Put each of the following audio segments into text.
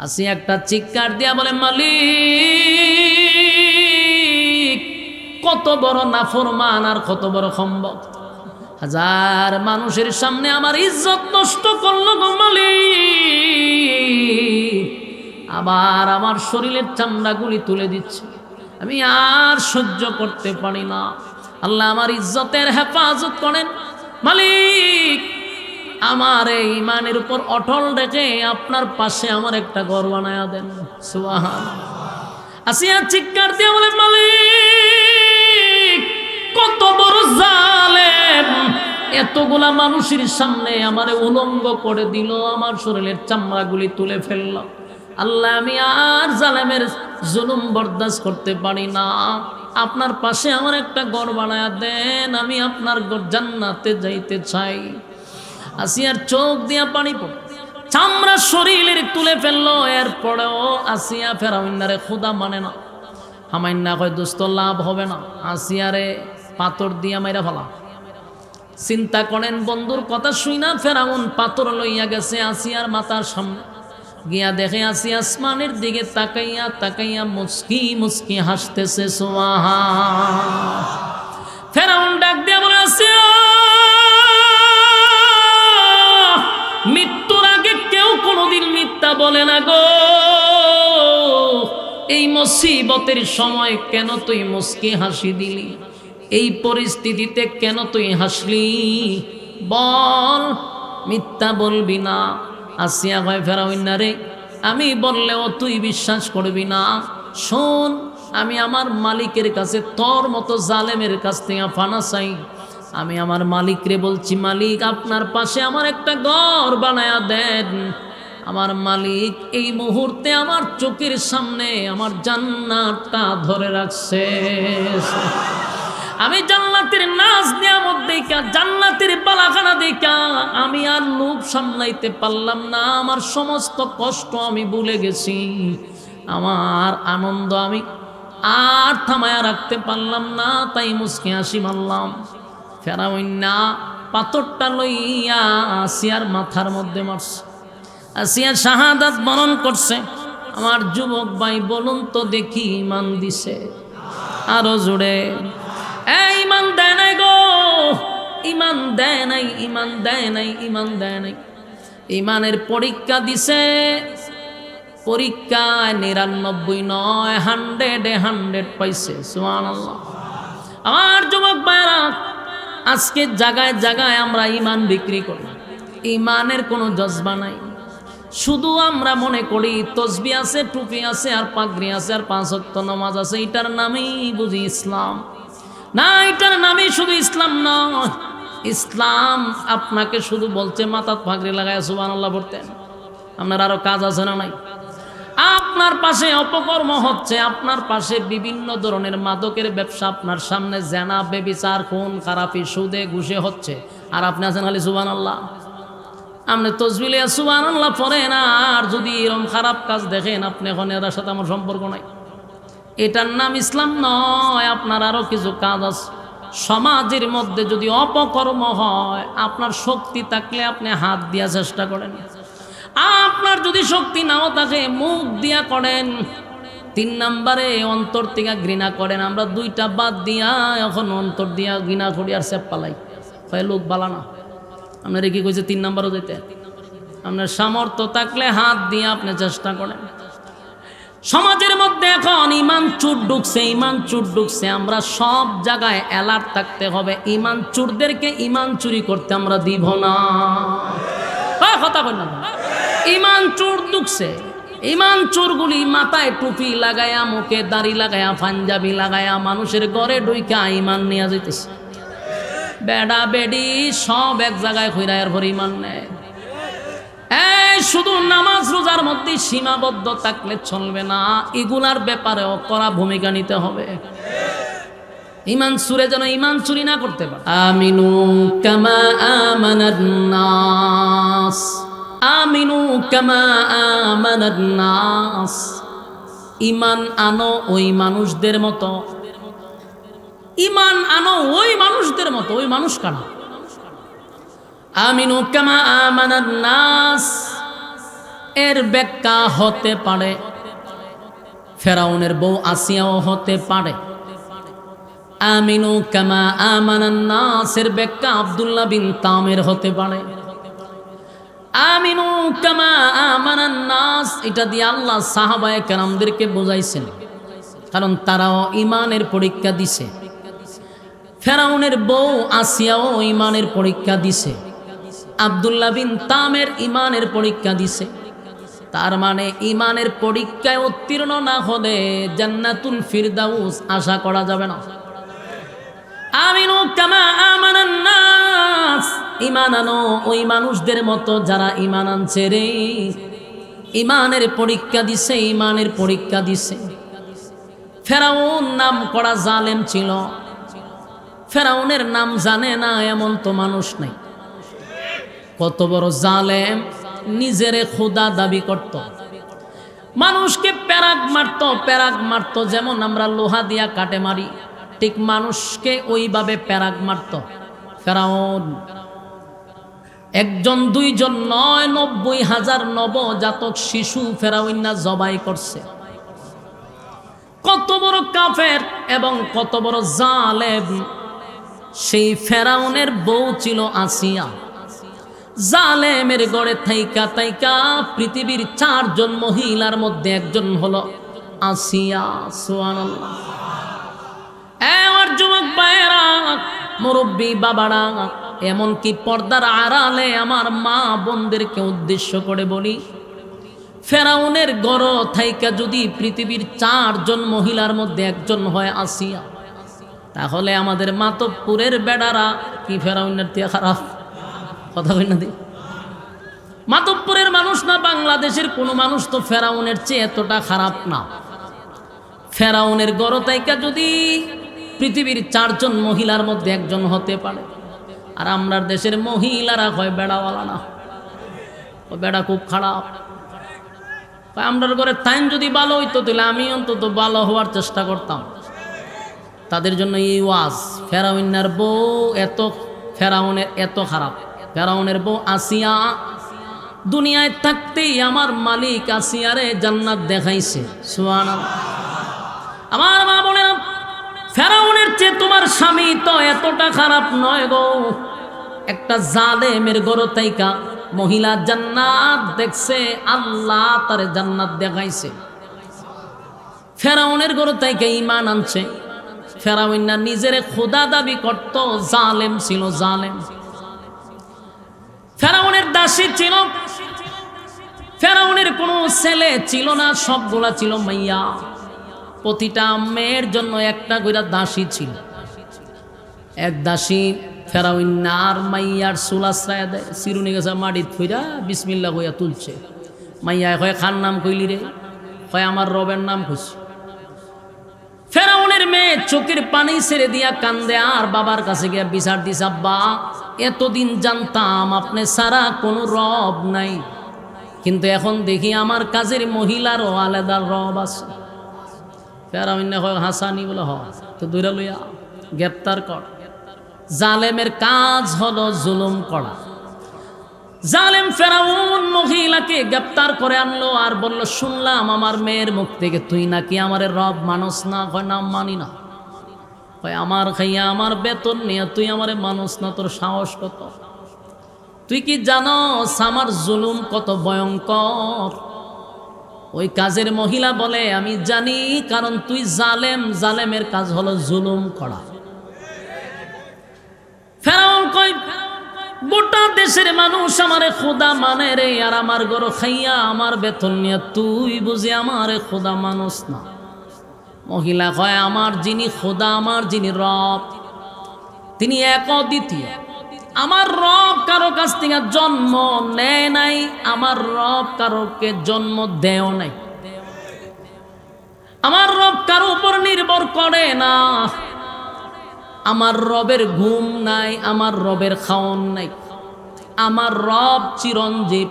আসিয়া একটা চিৎকার দিয়া বলে, মালিক কত বড় নাফরমান আর কত বড় খম্বক, হাজার মানুষের সামনে আমার ইজ্জত নষ্ট করলো গো মালিক, আবার আমার শরীরের চামড়াগুলি তুলে দিচ্ছে, আমি আর সহ্য করতে পারি না। আল্লাহ আমার ইজ্জতের হেফাজত করেন মালিক, আমার এই ইমানের উপর অটল রেখে আপনার পাশে আমার একটা ঘর বানায়া দেন। সুবহানাল্লাহ। আসিয়া চিৎকার দিয়ে বলে, মালিক কত বড় জালেম, এতগুলা মানুষের সামনে আমারে উলঙ্গ করে দিল, আমার শরীরের চামড়াগুলি তুলে ফেলল। আল্লাহ আমি আর জালেমের জুলুম বরদাস্ত করতে পারি না, আপনার পাশে আমার একটা ঘর বানায়া দেন, আমি আপনার জান্নাতে যাইতে চাই। আসিয়ার চোখ দিয়া পানি পড়ে, চামড়া শরীরের তুলে ফেললো। এরপরেও আসিয়া ফেরাউন্নারে খুদা মানে না, হামাইন্না কয় দোস্ত লাভ হবে না, আসিয়ারে পাথর দিয়া মাইরা ফেলা। চিন্তা করেন বন্ধুর কথা শুই না, ফেরাউন পাথর লইয়া গেছে আসিয়ার মাথার সামনে, গিয়া দেখে আসিয়া আসমানের দিকে তাকাইয়া তাকাইয়া মুস্কি মুস্কি হাসতেছে। সুবহান। ফেরাউন ডাক দিয়া বলে, আসিয়া মৃত্যুর আগে কেউ কোনোদিন মিথ্যা বলে না গো, এই মুসিবতের সময় কেন তুই মুস্কি হাসি দিলি, এই পরিস্থিতিতে কেন তুই হাসলি, বল, মিথ্যা বলবি না। আসিয়া কয়, ফেরাউন্না রে, আমি বললেও তুই বিশ্বাস করবি না, শোন, আমি আমার মালিকের কাছে তোর মতো জালেমের কাছ থেকে ফানা চাই। আমি আমার মালিকরে বলছি, মালিক আপনার পাশে আমার একটা ঘর বানায়া দেন। আমার মালিক এই মুহূর্তে আমার চোখের সামনে আমার জান্নাতটা ধরে রাখছে। আমি জান্নাতের নাজ নিয়ামত দেখা, জান্নাতের বালাখানা দেখা আমি আর লোভ সামলাইতে পারলাম না, আমার সমস্ত কষ্ট আমি ভুলে গেছি, আমার আনন্দ আমি আর থামায়া রাখতে পারলাম না, তাই মুস্কি হাসি মারলাম। ফেরাউন্না পাথরটা লইয়া আসিয়ার মাথার মধ্যে মারছে, আসিয়া শাহাদাত বরণ করছে। আমার যুবক ভাই বলুন তো দেখি, ইমান দিছে? আরো জোরে, এই ইমান দেয় নাই গো, ইমান দেয় নাই, ইমান দেয় নাই, ইমান দেয় নাই। ইমানের পরীক্ষা দিছে, পরীক্ষায় 99 নয়, 100 পাইছে। সুবহানাল্লাহ। আমার যুবক ভাইরা, আজকে জায়গায় জায়গায় আমরা ইমান বিক্রি করি, ইমানের কোনো জজবা নাই। শুধু আমরা মনে করি তসবিহ আছে, টুপি আছে, আর পাগড়ি আছে, আর 5 ওয়াক্ত নামাজ আছে, এটার নামেই বুঝি ইসলাম। না, এটার নামেই শুধু ইসলাম নয়। ইসলাম আপনাকে শুধু বলছে মাথাত পাগড়ি লাগায় সুবহানাল্লাহ পড়তেন, আপনার আরো কাজ আছে না নাই? আপনার পাশে অপকর্ম হচ্ছে, আপনার পাশে বিভিন্ন ধরনের মাদকের ব্যবসা, আপনার সামনে জেনা, বেবিচার, খুন খারাপি, সুদে ঘুষে হচ্ছে, আর আপনি আছেন খালি সুবহানাল্লাহ। আপনি তসবিহ সুবহানাল্লাহ পড়েন, আর যদি এরকম খারাপ কাজ দেখেন আপনি এখন এর সাথে আমার সম্পর্ক নাই, এটার নাম ইসলাম নয়। আপনার আরো কিছু কাজ আছে। সমাজের মধ্যে যদি অপকর্ম হয়, আপনার শক্তি থাকলে আপনি হাত দিয়া চেষ্টা করেন, আপনার যদি শক্তি নাও থাকে মুখ দিয়া করেন। 3 নম্বরে অন্তর থেকে ঘৃণা করেন। আমরা 2টা বাদ দিয়া এখন অন্তর দিয়া ঘৃণা করি আর সেপ পালাই, লোক বালা না। আপনার কি কইছে 3 নম্বরও যেতে? আপনার সামর্থ্য থাকলে হাত দিয়ে আপনি চেষ্টা করেন। সমাজের মধ্যে এখন ইমান চুর ঢুকছে, ইমান চুর ঢুকছে। আমরা সব জায়গায় অ্যালার্ট থাকতে হবে, ইমান চুরদেরকে ইমান চুরি করতে আমরা দিব না। কথা বললাম, ইমান চোর ঢুকছে। ইমান চোরগুলি মাথায় টুপি লাগায়া, মুখে দাড়ি লাগায়া, পাঞ্জাবি লাগায়া মানুষের ঘরে ঢুইকা ইমান নিয়ে যাইতেছে। বেড়া বেডি সব এক জায়গায় কইরা এরপর ইমান নেয়। এই শুধু নামাজ রোজার মধ্যে সীমাবদ্ধ থাকলে চলবে না, এগুলার ব্যাপারেও কড়া ভূমিকা নিতে হবে। ইমান চুরে যেন ইমান চুরি না করতে পারে। আমিনু কামা আমানান নাস, আমিনু কামা আমানান নাস। ইমান আনো ওই মানুষদের মতো, ইমান আনো ওই মানুষদের মতো। ওই মানুষ কানা? আমিনু কামা আমানান নাস, এর ব্যাখ্যা হতে পারে ফেরাউনের বউ আসিয়াও হতে পারে। আমিনু কামা আমানান নাস এর ব্যাখ্যা আব্দুল্লাহ বিন তামের হতে পারে। আমিনু কামা আমানান নাস এটা দিয়ে আল্লাহ সাহাবায়ে কেরামদেরকে বুঝাইছেন, কারণ তারাও ঈমানের পরীক্ষা দিছে। ফেরাউনের বউ আসিয়াও ঈমানের পরীক্ষা দিছে, আব্দুল্লাহ বিন তামের ঈমানের পরীক্ষা দিছে। তার মানে ঈমানের পরীক্ষায় উত্তীর্ণ না হলে জান্নাতুল ফিরদাউস আশা করা যাবে না। আমিনু কামা আমানান নাস ঈমান আনো ওই মানুষদের মতো যারা ঈমান আনছে রে। ঈমানের পরীক্ষা দিছে, ঈমানের পরীক্ষা দিছে। ফেরাউন নাম করা জালেম ছিল, ফেরাউনের নাম জানে না এমন তো মানুষ নাই। কত বড় জালেম, নিজেরে খোদা দাবি করত, মানুষকে প্যারাগ মারত যেমন আমরা লোহা দিয়া কাটে মারি, ঠিক মানুষকে ওইভাবে প্যারাগ মারত ফেরাউন। একজন দুইজন নয়, 90,000 নবজাতক শিশু ফেরাউন্না জবাই করছে। কত বড় কাফের এবং কত বড় জালেম। সেই ফেরাউনের বউ ছিল আসিয়া। জালেমের গড়ে থাইকা থাইকা পৃথিবীর 4 জন মহিলার মধ্যে একজন হলো আসিয়া। সুবহানাল্লাহ। আমার যুবক ভাইয়েরা, মুরব্বী বাবারা, এমনকি পর্দার আড়ালে আমার মা বোনদেরকে উদ্দেশ্য করে বলি, ফেরাউনের গড় থাইকা যদি পৃথিবীর 4 জন মহিলার মধ্যে একজন হয় আসিয়া, তাহলে আমাদের মাতব্বরের বেড়ারা কি ফেরাউনের থেকে খারাপ? কথা কই না দি? মাতব্বরের মানুষ না বাংলাদেশের কোনো মানুষ তো ফেরাউনের চেয়ে এতটা খারাপ না। ফেরাউনের গড় থাইকা যদি পৃথিবীর 4 জন মহিলার মধ্যে একজন হতে পারে, আর আমরা দেশের মহিলারা হয় বেড়াওয়ালা না, ও বেড়া খুব খারাপ। আমরার ঘরে টাইম যদি ভালো হইতো তাহলে আমি অন্তত ভালো হওয়ার চেষ্টা করতাম। তাদের জন্য এই ওয়াজ, ফেরাউনের বউ ফেরাউনের এত খারাপ। ফেরাউনের বউ আসিয়া দুনিয়ায় থাকতেই আমার মালিক আসিয়ারে জান্নাত দেখাইছে। সুবহানাল্লাহ। আমার মা বলেন, ফেরাউনের চেয়ে তোমার স্বামী তো এতটা খারাপ নয় গো। একটা জালেমের গড় থাইকা মহিলা জান্নাত দেখছে, আল্লাহ তারে জান্নাত দেখাইছে। ফেরাউনের গড় থাইকা ঈমান আনছে। ফেরাউন না নিজের খোদা দাবি করত, জালেম ছিল, জালেম। ফেরাউনের দাসী ছিল, ফেরাউনের কোনো ছেলে ছিল না, সবগুলা ছিল মাইয়া। প্রতিটা মেয়ের জন্য একটা কইরা দাসী ছিল। এক দাসী ফেরাউন্নার মাইয়ার চুল আশ্রয় দেয়, চিরুনি গেছে মাটিত ফইরা বিসমিল্লাহ কইয়া তুলছে। মাইয়া কয় খার নাম কইলি রে? কয় আমার রবের নাম কইছি। ফেরাউনের মেয়ে চোখের পানি ছেড়ে দিয়া কান্দে, আর বাবার কাছে গিয়া বিচার দিস, আব্বা এতদিন জানতাম আপনি সারা কোনো রব নাই, কিন্তু এখন দেখি আমার কাজের মহিলারও আলাদা রব আছে। ফেরাউন কয় হাসানি বলে হ, তো দূরে লইয়া গ্রেপ্তার কর। জালেমের কাজ হলো জুলুম করা। জালেম ফেরাউন মহিলাকে গ্রেপ্তার করে আনলো আর বলল, শুনলাম আমার মেয়ের মুখ থেকে তুই নাকি আমার রব মানুষ না। কয় না, মানি না। কয় আমার খাইয়া আমার বেতন নিয়ে তুই আমারে মানুষ না, তোর সাহস কত? তুই কি জানোস আমার জুলুম কত ভয়ঙ্কর? ওই কাজের মহিলা বলে, আমি জানি, কারণ তুই জালেম, জালেমের কাজ হলো জুলুম করা। ফেরাউন কয়, গোটা দেশের মানুষ আমারে খোদা মানে রে, আর আমার গরো খাইয়া আমার বেতন নিয়ে তুই বুঝি আমারে খোদা মানুষ না। মহিলা কয়, আমার যিনি খোদা, আমার যিনি রব, তিনি এক অদ্বিতীয়। আমার রব কারো কাছ থেকে জন্ম নেয় নাই, আমার রব কারোকে জন্ম দেও নাই, আমার রব কারো উপর নির্ভর করে না, আমার রবের ঘুম নাই, আমার রবের খাওন নাই, আমার রব চিরঞ্জীব,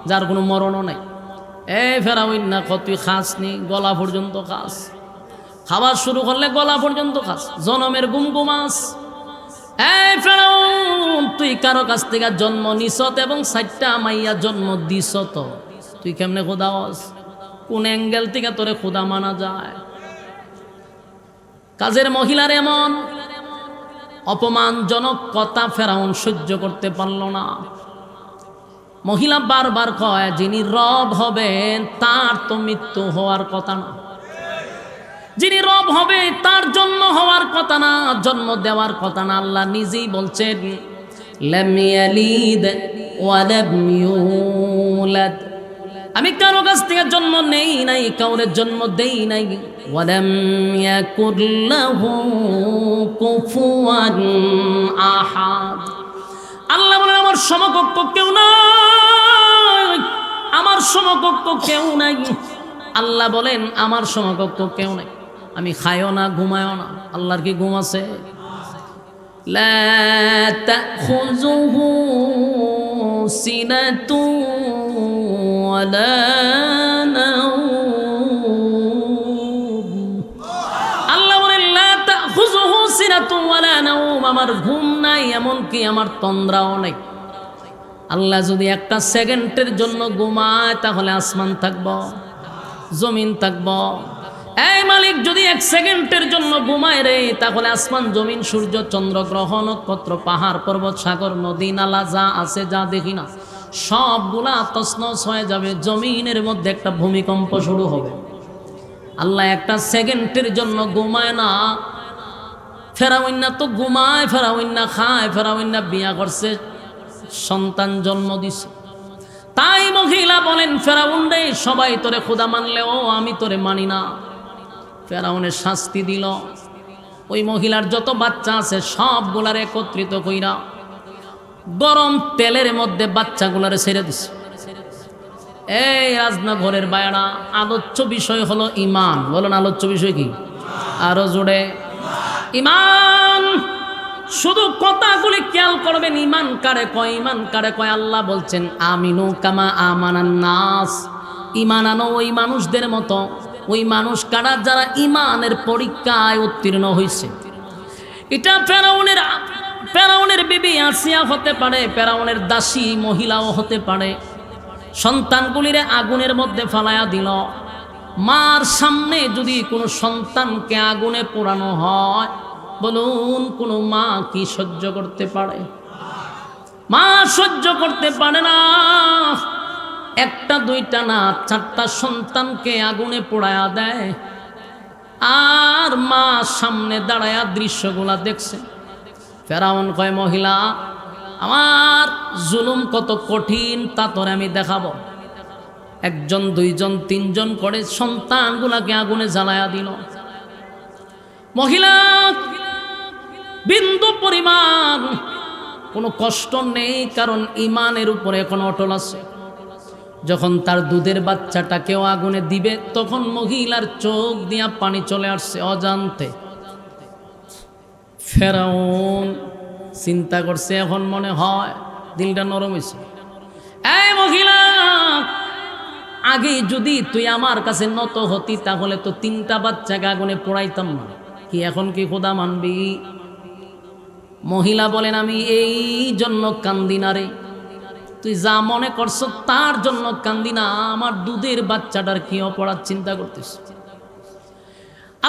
যার কোনো মরণও নাই। ফেরাউন না কত তুই খাস নি, গলা পর্যন্ত খাস, খাবার শুরু করলে গলা পর্যন্ত খাস, জনমের ঘুম ঘুমাস। ফেরাউন তুই কারো কাছ থেকে জন্ম নিছত এবং 4টা মাইয়া জন্ম দিছত, তুই কেমনে খোদা হস? কোন অ্যাঙ্গেল থেকে তোরে খোদা মানা যায়? কাজের মহিলার এমন অপমানজনক কথা ফেরাউন সহ্য করতে পারল না। মহিলা বারবার কয়, যিনি রব হবেন তার তো মৃত্যু হওয়ার কথা না, যিনি রব হবে তার জন্ম হওয়ার কথা না, জন্ম দেওয়ার কথা না। আল্লাহ নিজেই বলছেন, লাম ইয়ালিদ ওয়া লাম ইউলাদ, আমি কারো কাছ থেকে জন্ম নেই নাই, কাউরে জন্ম দেই নাই। ওয়া লাম ইয়াকুল লাহু কুফুয়ান আহাদ, আল্লাহ বলেন আমার সমকক্ষ কেউ নাই, আমার সমকক্ষ কেউ নাই। আল্লাহ বলেন আমার সমকক্ষ কেউ নাই। আমি খাইও না, ঘুমায়ও না। আল্লাহর কি ঘুম আছে? লা তাখুযুহু সিনাতু ওয়ালা নাওম। আল্লাহ বলেন লা তাখুযুহু সিনাতু ওয়ালা নাওম, আমার ঘুম নাই, এমনকি আমার তন্দ্রাও নাই। আল্লাহ যদি একটা সেকেন্ডের জন্য ঘুমায় তাহলে আসমান থাকব, জমিন থাকব। এই মালিক যদি এক সেকেন্ডের জন্য ঘুমায় রে, তাহলে আসমান জমিন সূর্য চন্দ্র গ্রহ নক্ষত্র পাহাড় পর্বত সাগর নদী নালা যা আছে যা দেখি না সবগুলা তছনছ হয়ে যাবে। জমিনের মধ্যে একটা ভূমিকম্প শুরু হবে। আল্লাহ একটা সেকেন্ডের জন্য ঘুমায় না। ফেরাউন তো ঘুমায়, ফেরাউন খায়, ফেরাউন বিয়া করছে, সন্তান জন্ম দিছে। তাই মহিলা বলেন, ফেরাউন রে সবাই তোরে খোদা মানলেও আমি তোরে মানি না। ফেরাউনের শাস্তি দিল। ওই মহিলার যত বাচ্চা আছে সবগুলার একত্রিত কইরা গরম তেলের মধ্যে বাচ্চাগুলারে ছেড়ে দিছে। এই রাজনগরের বায়না, আলোচ্য বিষয় হলো ইমান। বলেন আলোচ্য বিষয় কি? আরো জোরে ইমান। শুধু কথাগুলি খেয়াল করবেন, ইমান কারে কয়, ইমান কারে কয়। আল্লাহ বলছেন আমিনু কামা আমানান নাস, ইমান আনো ওই মানুষদের মতো। ওই মানুষ কারা? যারা ইমানের পরীক্ষায় উত্তীর্ণ হয়েছে। এটা ফেরাউনের বিবি আসিয়া হতে পারে, ফেরাউনের দাসী মহিলাও হতে পারে। সন্তানগুলিরে আগুনের মধ্যে ফালাইয়া দিল। মার সামনে যদি কোনো সন্তানকে আগুনে পোড়ানো হয়, বলুন কোন মা কি সহ্য করতে পারে? মা সহ্য করতে পারে না। একটা দুইটা না, চারটা সন্তানকে আগুনে পোড়ায়া দেয়। আর মা সামনে দাঁড়ায়া দৃশ্যগুলা দেখছে। ফেরাউন কয়, মহিলা আমার জুলুম কত কঠিন তা তোরে আমি দেখাবো। একজন দুইজন তিনজন করে সন্তানগুলাকে আগুনে জ্বালায়া দিল। মহিলা বিন্দু পরিমাণ কোনো কষ্ট নেই, কারণ ইমানের উপরে এখন অটল আছে। যখন তার দুধের বাচ্চাটাকেও আগুনে দিবে, তখন মহিলার চোখ দিয়া পানি চলে আসছে অজান্তে। ফেরাউন চিন্তা করছে, এখন মনে হয় দিলটা নরম হয়েছে। এই মহিলা, আগে যদি তুই আমার কাছে নত হতি তাহলে তো তিনটা বাচ্চাকে আগুনে পোড়াইতাম না। কি এখন কি খোদা মানবি? মহিলা বলেন, আমি এই জন্য কান্দি না রে, তুই যা মনে করছো তার জন্য কান্দি না, আমার দুধের বাচ্চাটার কি অপরাধ চিন্তা করতেছ।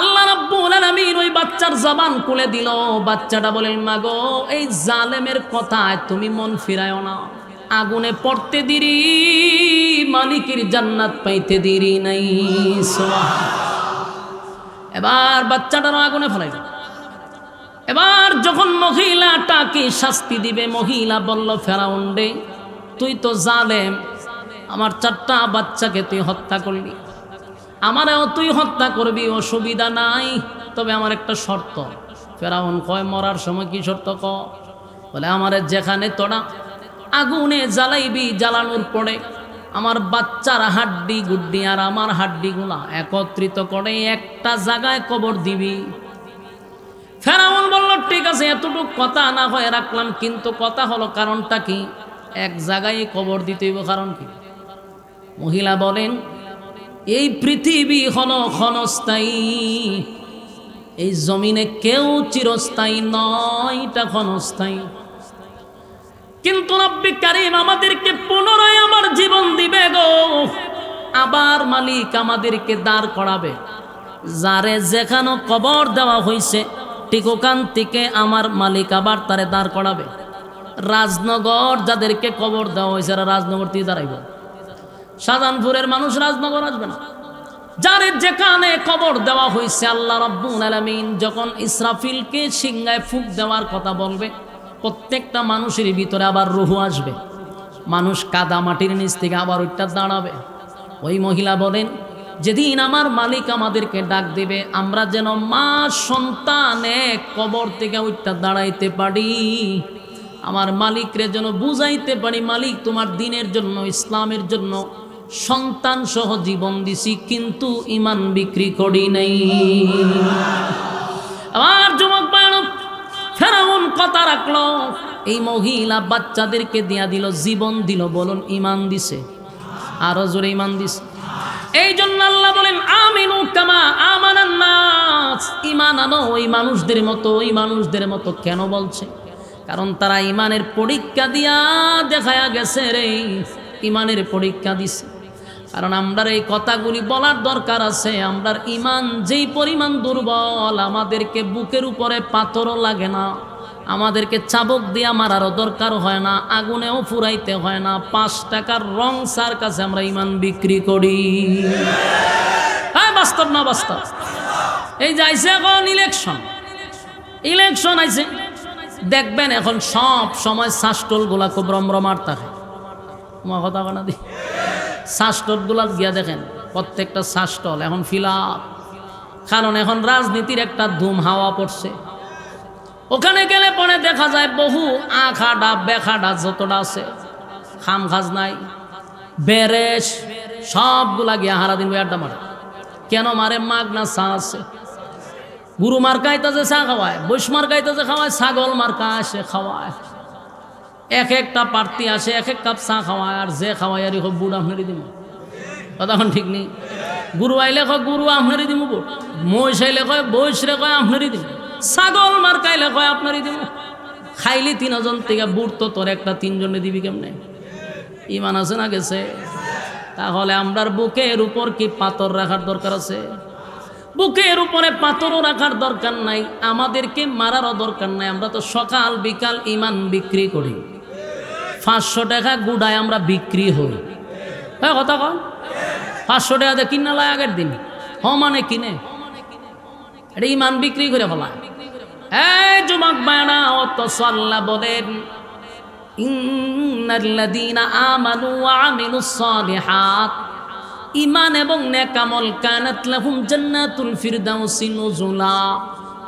আল্লাহ রাব্বুল আলামিন ওই বাচ্চার জবান খুলে দিল। বাচ্চাটা বলেন, মাগো এই জালেমের কথায় তুমি মন ফিরায়ও না। আগুনে পড়তে দেরি, মালিকের জান্নাত পাইতে দেরি নাই। এবার বাচ্চাটারও আগুনে ফেলাইল। এবার যখন মহিলাটাকে শাস্তি দিবে, মহিলা বলল, ফেরাউন রে তুই তো জালেম, আমার চারটা বাচ্চাকে তুই হত্যা করলি, আমারেও তুই হত্যা করবি, অসুবিধা নাই, তবে আমার একটা শর্ত। ফেরাউন কয়, মরার সময় কি শর্ত? বলে, আমারে যেখানে তোরা আগুনে জ্বালাইবি, জ্বালানোর পরে আমার বাচ্চার হাড্ডি গুড্ডি আর আমার হাড্ডিগুলা একত্রিত করে একটা জায়গায় কবর দিবি। ফেরাউন বলল, ঠিক আছে, এতটুকু কথা না হয় রাখলাম, কিন্তু কথা হলো কারণটা কি? এক জায়গায় কবর দিতে হইব, কারণ কি? মহিলা বলেন, এই পৃথিবী হলো ক্ষণস্থায়ী, এই জমিনে কেউ চিরস্থায়ী নয়, এটা ক্ষণস্থায়ী। কিন্তু রব্বি কারীম আমাদেরকে পুনরায় আমার জীবন দিবে গো, আবার মালিক আমাদেরকে দাঁড় করাবে। যারে যেখানে কবর দেওয়া হয়েছে ঠিক ওখান থেকে আমার মালিক আবার তারে দাঁড় করাবে। রাজনগর যাদেরকে কবর দেওয়া হয়েছে এরা রাজনগর থেকে দাঁড়াইব, শাহজাহানপুরের মানুষ রাজনগর আসবে না। যারে যেখানে কবর দেওয়া হয়েছে আল্লাহ রাব্বুল আলামিন যখন ইসরাফিলকে সিংহায় ফুঁক দেওয়ার কথা বলবে, প্রত্যেকটা মানুষের ভিতরে আবার রূহ আসবে। মানুষ কাদা মাটির নিচ থেকে আবার ওইটা দাঁড়াবে। ওই মহিলা বলেন, যেদিন আমার মালিক আমাদেরকে ডাক দেবে আমরা যেন মা সন্তানে কবর থেকে ওইটা দাঁড়াইতে পারি, আমার মালিকরে যেন বুঝাইতে পারি, মালিক তোমার দিনের জন্য ইসলামের জন্য সন্তান সহ জীবন দিছি, কিন্তু ইমান বিক্রি করি নাই। আমার যুবক বালক ফেরাউন কথা রাখলো, এই মহিলা বাচ্চাদেরকে দিয়া দিল, জীবন দিল। বলুন ইমান দিছে, আরো জোরে ইমান দিছে। এই জন্য আল্লাহ বলেন আমিনু কামা আমানান নাস, ইমান আনো ওই মানুষদের মতো, ওই মানুষদের মতো। কেন বলছে? কারণ তারা ইমানের পরীক্ষা দিয়া দেখায়া গেছে রে, ইমানের পরীক্ষা দিছে। কারণ আমরার এই কথাগুলি বলার দরকার আছে। আমরার ইমান যেই পরিমাণ দুর্বল, আমাদেরকে বুকের উপরে পাথরও লাগে না, আমাদেরকে চাবুক দিয়া মারারও দরকার হয় না, আগুনেও ফুরাইতে হয় না। 5 টাকার রং সার কাছে আমরা ইমান বিক্রি করি। হ্যাঁ, বাস্তব না বাস্তব? এই যে আইছে এখন ইলেকশন আইছে, দেখবেন এখন সব সময় শাসটল গুলা খুব রমরমার থাকে। তোমার কথা বলা দি শাসটল গুলা গিয়া দেখেন, প্রত্যেকটা শাসটল এখন ফিলাপ। কারণ এখন রাজনীতির একটা ধুম হাওয়া পড়ছে। ওখানে গেলে পরে দেখা যায় বহু আখাডা বেখাডা যতটা আছে, খাম খাজ নাই, বেরেশ, সবগুলা গিয়া হারাদিন বই আড্ডা মারে। কেন মারে? মাগ না চা আছে। গুরু মার্কাইতে যে চা খাওয়ায়, বৈশ মার্কাইতে যে খাওয়ায়, ছাগল মার্কা আসে খাওয়ায়। এক একটা প্রার্থী আসে, এক এক কাপ চা খাওয়ায়, আর যে খাওয়াই আর হোক বুড় আপনারই দিব। তখন ঠিক নেই। গুরু আইলে কয় গুরু আপনারই দিব বুট, মহিষ আইলে কয় বৈশ রে কয় আপনারই দিব, ছাগল মার্কাইলে কয় আপনারই দিব। খাইলি 3 জন থেকে বুট তো তোর একটা 3 জনে দিবি কেমনে? ইমান আছে না গেছে? তাহলে আমরার বুকের উপর কি পাথর রাখার দরকার আছে? বুকের উপরে পাথরও রাখার দরকার নাই, আমাদেরকে মারারও দরকার নাই। আমরা তো সকাল বিকাল ইমান বিক্রি করি। 500 টাকা গুড়ায় আমরা বিক্রি হই। হ্যাঁ কথা কন, 500 টাকা দিয়ে কিনা লাই আগের দিন মানে কিনে এটা ইমান বিক্রি করে ফেলায়। এই যুবক বায়না অত সাল্লাহ বলেন, ইন্নাল্লাযীনা আমানু ওয়া আমিলুস সালিহাত, ইমান এবং নেক আমল, কানাত লাহুম জান্নাতুল ফিরদাউসি নুজুলা।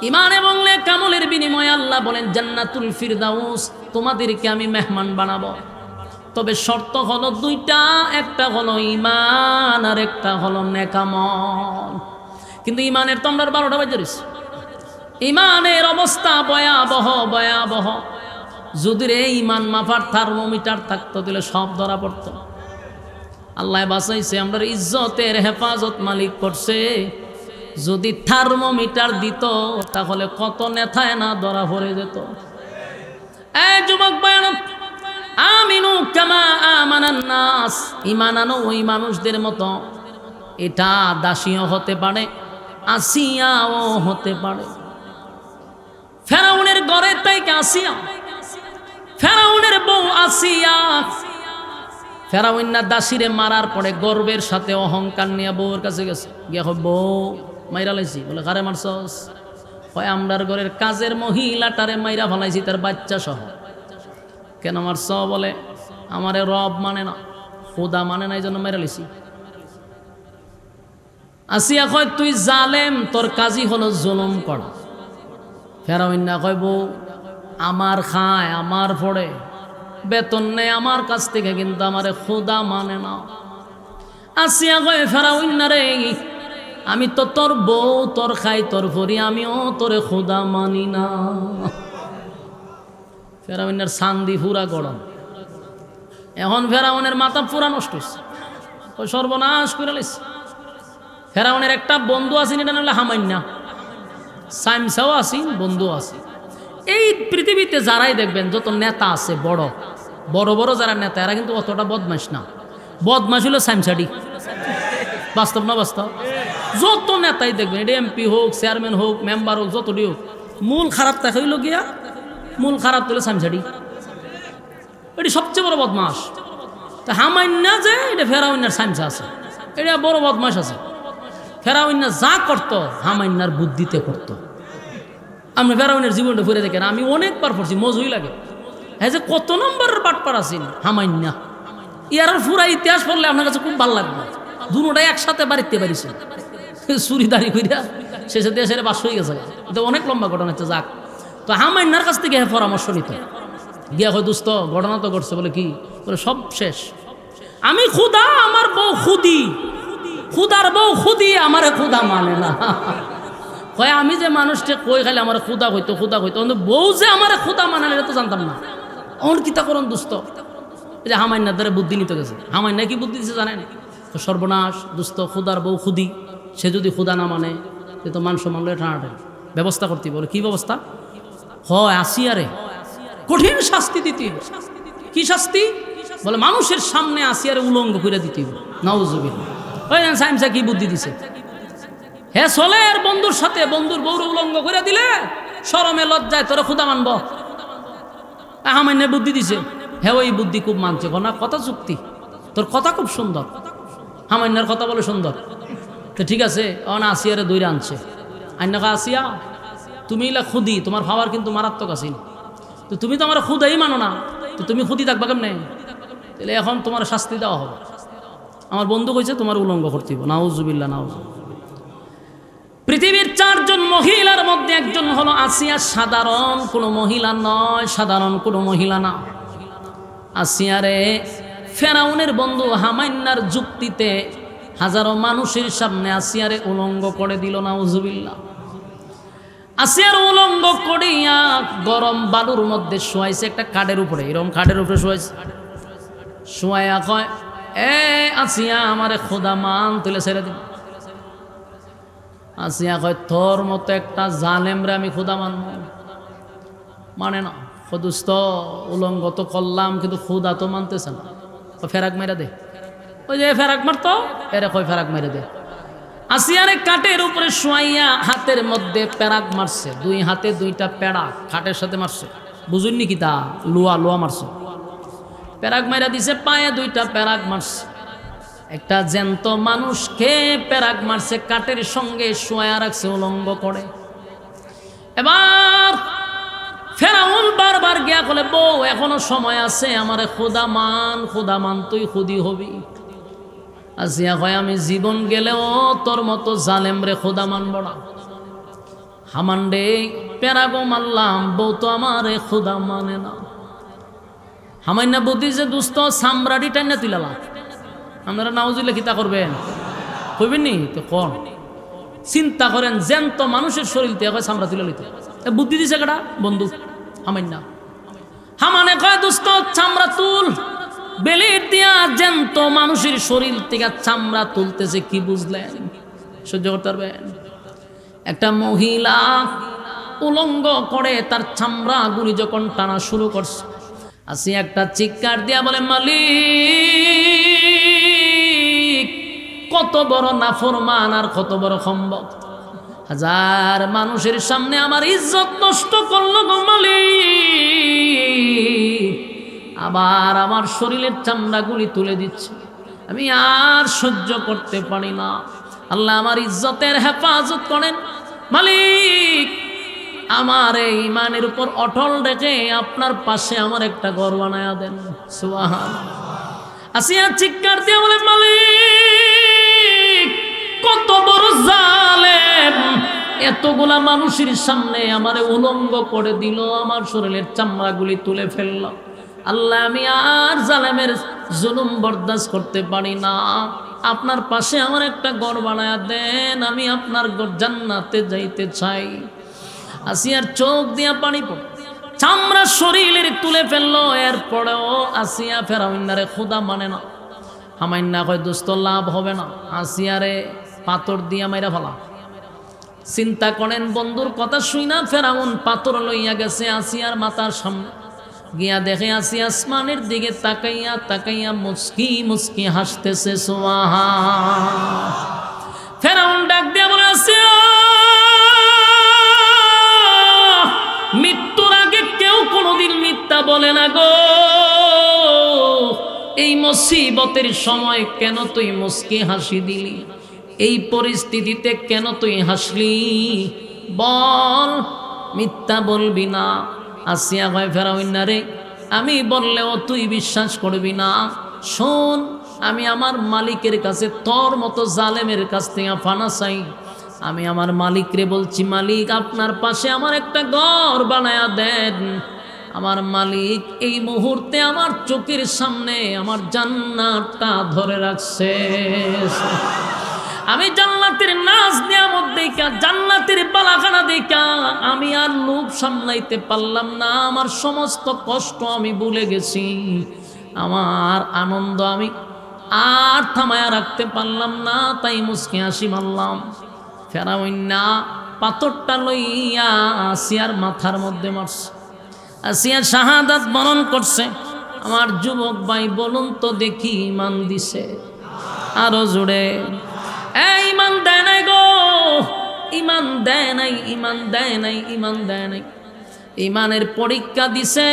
ইমান এবং নেক আমলের বিনিময়ে আল্লাহ বলেন জান্নাতুল ফিরদাউস তোমাদেরকে আমি মেহমান বানাবো। তবে শর্ত হলো 2টা, একটা হলো ইমান আর একটা হলো নেক আমল। কিন্তু ইমানের তো আমরা 12টা বাজে রয়েছে। ইমানের অবস্থা ভয়াবহ ভয়াবহ। যদি রে ইমান মাফার থার্মোমিটার থাকতো তাহলে সব ধরা পড়তো। আল্লাহ বাঁচাইছে, আমরা ইজ্জতের হেফাজত মালিক করছে। যদি থার্মোমিটার দিত তাহলে কত নেথায় না ধরা পড়ে যেত। এই যুবক বায়ন, আমিনু কামা আমানান নাস, ঈমান আনো ওই মানুষদের মতো। এটা দাসীও হতে পারে, আসিয়াও হতে পারে। ফেরাউনের ঘরে থেকে আসিয়া, ফেরাউনের বউ আসিয়া। ফেরাউন না দাসীরে মারার পরে গর্বের সাথে অহংকার নিয়ে বউয়ের কাছে গেছে, গিয়া বউ মাইরা লাইছি। বলে কারে মারছস? হয় আমরার ঘরের কাজের মহিলাটারে মাইরা ফেলাইছি, তার বাচ্চা সহ। কেন মারছ? বলে আমারে রব মানে না, খোদা মানে না, এই জন্য মাইরা লাইছি। আসিয়া কয় তুই জালেম, তোর কাজই হলো জুলুম করা। ফেরাউন না কয় বউ আমার খায়, আমার পড়ে, বেতন নেই আমার কাছ থেকে, কিন্তু আমারে খোদা মানে না। আসিয়া কয় ফেরাউন না রে, আমি তো তোর বউ, তোর খাই, তোর ভরি, আমিও তোরে খোদা মানি না। ফেরাউনের সান্দি পুরা গরম। এখন ফেরাউনের মাথা পুরা নষ্ট হয়েছে, ওই সর্বনাশ করে লাইছে। ফেরাউনের একটা বন্ধু আছে, এটা নাহলে হামাইন্না, সাইমসাও আছি, বন্ধু আছে। এই পৃথিবীতে যারাই দেখবেন যত নেতা আছে, বড় বড় বড় যারা নেতা, এরা কিন্তু অতটা বদমাইশ না। বদমাশ হলো সাইমসাডি। বাস্তব না বাস্তব? যত নেতাই দেখবেন, এটা এমপি হোক, চেয়ারম্যান হোক, মেম্বার হোক, যতটি হোক, মূল খারাপ দেখা হইল গিয়া, মূল খারাপ হলো সাইমসাডি। এটি সবচেয়ে বড় বদমাস। তা হামাইন্না যে এটা ফেরাউন্নার সাইমসা আছে, এটা বড় বদমাস আছে। ফেরাউন্না যা করতো হামাইন্নার বুদ্ধিতে করতো। আমরা ফেরাউনের জীবনটা ঘুরে দেখেন, আমি অনেকবার পড়ছি, মজুই লাগে। হ্যাঁ, যে কত নম্বরের বাটপার আছেন হামাইন্না, ইয়ার পুরা ইতিহাস পড়লে আপনার কাছে খুব ভালো লাগবে। দুটাই একসাথে বাড়িতে পারিছে, চুরি দাঁড়ি কইরা শেষে দেশের বাস হয়ে গেছে। এটা অনেক লম্বা ঘটনা হচ্ছে। যাক, তো হামাইন্নার কাছ থেকে পরামর্শ নিত গিয়া, হয় দোস্ত ঘটনা তো ঘটছে। বলে কি? বলে সব শেষ, আমি খুদা, আমার বউ খুদি, খুদার বউ খুদি, আমারে খুদা মানে না। কয় আমি যে মানুষটা কই খালি আমার খুদা হইতো, খুদা হইতো, বউ যে আমার খুদা মানে এটা তো জানতাম না। অন কিতা করুন দোস্ত, এই যে হামাইন্নার দ্বারা বুদ্ধি নিতে গেছে। হামাইন্না কি বুদ্ধি দিচ্ছে জানেন? তো সর্বনাশ দোস্ত, খুদার বউ খুদি, সে যদি খুদা না মানে সে তো মান সম্মান লয়ে টানাটানি ব্যবস্থা করতে। বলে কি ব্যবস্থা? হয় আসিয়ারে কঠিন শাস্তি দিতে। কি শাস্তি? বলে মানুষের সামনে আসিয়ারে উলঙ্গ করে দিতে। নাউজুবিল্লাহ। ওই সাইমসা কি বুদ্ধি দিছে? হে চলে এর বন্ধুর সাথে, বন্ধুর বউর উলঙ্গ করে দিলে শরমে লজ্জায় তোরা খুদা মানব। হামাইন্না বুদ্ধি দিছে। হ্যাঁ, ওই বুদ্ধি খুব মানছে। না, কথা চুক্তি, তোর কথা খুব সুন্দর, হামাইন্নার কথা বলে সুন্দর। তো ঠিক আছে, অনা আসিয়ারে দৈরা আনছে। আইনা কা, আসিয়া তুমি ইলা খুদি, তোমার ভাবার কিন্তু মারাত্মক আছিন। তো তুমি তো আমার খুদাই মানো না, তো তুমি খুদি থাকবা কেমনে? তাহলে এখন তোমার শাস্তি দেওয়া হবে। আমার বন্ধু কইছে তোমার উলঙ্গ করতে হবে। নাউজুবিল্লাহ, নাউজুবিল্লাহ। পৃথিবীর 4 জন মহিলার মধ্যে একজন হলো আসিয়া। সাধারণ কোনো মহিলা নয়, সাধারণ কোনো মহিলা না। আসিয়ারে ফেরাউনের বন্ধু হামাইন্নার যুক্তিতে হাজারো মানুষের সামনে আসিয়ারে উলঙ্গ করে দিল। নাউজুবিল্লাহ। আসিয়ার উলঙ্গ করিয়া গরম বালুর মধ্যে শোয়াইছে, একটা কাঠের উপরে, এরকম কাঠের উপরে শোয়াইছে। শোয়াইয়া কয়, এ আসিয়া আমারে খোদা মান, তুলে ছেড়ে দিন। আসিয়া কয়, তোর মতো একটা জালেমরে আমি খোদা মানব? মানে না। দোস্ত উলঙ্গ তো করলাম, কিন্তু খোদা তো মানতেছে না। ফেরাক মেরে দে। ওই যে ফেরাক মারতো, এরে কয় ফেরাক মেরে দে। আসিয়ারে কাঠের উপরে শোয়াইয়া হাতের মধ্যে পেরাক মারছে। 2 হাতে 2টা পেড়া খাটের সাথে মারছে। বুঝুননি কি তা? লোয়া লোয়া মারছে। পেরাক মেরা দিছে, পায়ে 2টা পেরাক মারছে। একটা জ্যান্ত মানুষকে পেরাক মারছে, কাঠের সঙ্গে শোয়া রাখছে উলঙ্গ করে। এবার ফেরাউন বারবার গিয়া বলে, বউ এখনো সময় আছে, আমারে খোদা মান, খোদা মান, তুই খুদি হবি। আসিয়া কয়, আমি জীবন গেলেও তোর মতো জালেম রে খোদা মানব না। হামান্ডে পেরাগো মারলাম, বউ তো আমারে খোদা মানে না। হামাইন্না বুদ্ধি যে দুস্থ সামরাডি টাইনা তুলালা। আপনারা নাউজুল্লাহ কিতা করবেন? কইবেন নি তো কোন চিন্তা করেন, জ্যান্ত মানুষের শরীর থেকে কয় সামরা তুলে লইতে। বুদ্ধি দিছে কেডা? বন্ধু হামাইন্না। হামানে কয়, দুস্থ চামড়া তুল। বেলেট দিয়া জ্যান্ত মানুষের শরীর থেকে চামড়া তুলতেছে। কি বুঝলেন? সহ্য করতে পারবেন? একটা মহিলা উলঙ্গ করে তার চামড়া গুলি যখন টানা শুরু করছে, আসি একটা চিৎকার দিয়া বলে, মালিক কত বড় নাফরমান আর কত বড় খম্বক! 1000 মানুষের সামনে আমার ইজ্জত নষ্ট করলো গো মালিক। আবার আমার শরীরের চামড়াগুলি তুলে দিচ্ছে, আমি আর সহ্য করতে পারি না। আল্লাহ আমার ইজ্জতের হেফাজত করেন মালিক। আমার এই ইমানের উপর অটল রেখে আপনার পাশে আমার একটা ঘর বানায়া দেন। সুবহানাল্লাহ। আসিয়া চিৎকার দিয়ে বলে, মালিক কত বড় জালেম! এতগুলা মানুষের সামনে আমারে উলঙ্গ করে দিল, আমার শরীরের চামড়াগুলি তুলে ফেলল। আল্লাহ আমি আর জালেমের জুলুম বরদাস্ত করতে পারি না। আপনার পাশে আমার একটা ঘর বানায়া দেন, আমি আপনার জান্নাতে যাইতে চাই। আসিয়ার চোখ দিয়া পানি পড়ে, চামড়া শরীরের তুলে ফেললো। এরপরেও আসিয়া ফেরাউন্নারে খোদা মানে না। হামাইন্না কয়, দোস্ত লাভ হবে না, আসিয়ারে পাথর দিয়া মাইরা ফেলা। চিন্তা করেন, বন্ধুর কথা শুই না ফেরাউন পাথর লইয়া গেছে আসিয়ার মাথার সামনে। গিয়া দেখে আসি আসমানের দিকে তাকাইয়া তাকাইয়া মুস্কি মুস্কি হাসতেছে সুবহান। ফেরাউন ডাক দিয়া বলে আসি, মৃত্যুর আগে কেউ কোনোদিন মিথ্যা বলে না গো, এই মুসিবতের সময় কেন তুই মুস্কি হাসি দিলি, এই পরিস্থিতিতে কেন তুই হাসলি, বল, মিথ্যা বলবি না। আসিয়া ভাই ফেরাউন না রে, আমি বললেও তুই বিশ্বাস করবি না, শোন, আমি আমার মালিকের কাছে তোর মতো জালেমের কাছ থেকে ফানা চাই। আমি আমার মালিকরে বলছি, মালিক আপনার পাশে আমার একটা ঘর বানায়া দেন। আমার মালিক এই মুহূর্তে আমার চোখের সামনে আমার জান্নাতটা ধরে রাখছে। আমি জান্নাতের নাজ নিয়ামত দেখা, জান্নাতের বালাখানা দেখা আমি আর লোভ সামলাইতে পারলাম না, আমার সমস্ত কষ্ট আমি ভুলে গেছি, আমার আনন্দ আমি আর থামায়া রাখতে পারলাম না, তাই মুস্কি হাসি মারলাম। ফেরাউন না পাথরটা লইয়া আসিয়ার মাথার মধ্যে মারছে, আসিয়া শাহাদাত বরণ করছে। আমার যুবক ভাই বলুন তো দেখি, ইমান দিছে? আরো জোরে, ইমান দেয় নাই গো, ইমান দেয় নাই, ইমান দেয় নাই, ইমান দেয় নাই। ইমানের পরীক্ষা দিছে,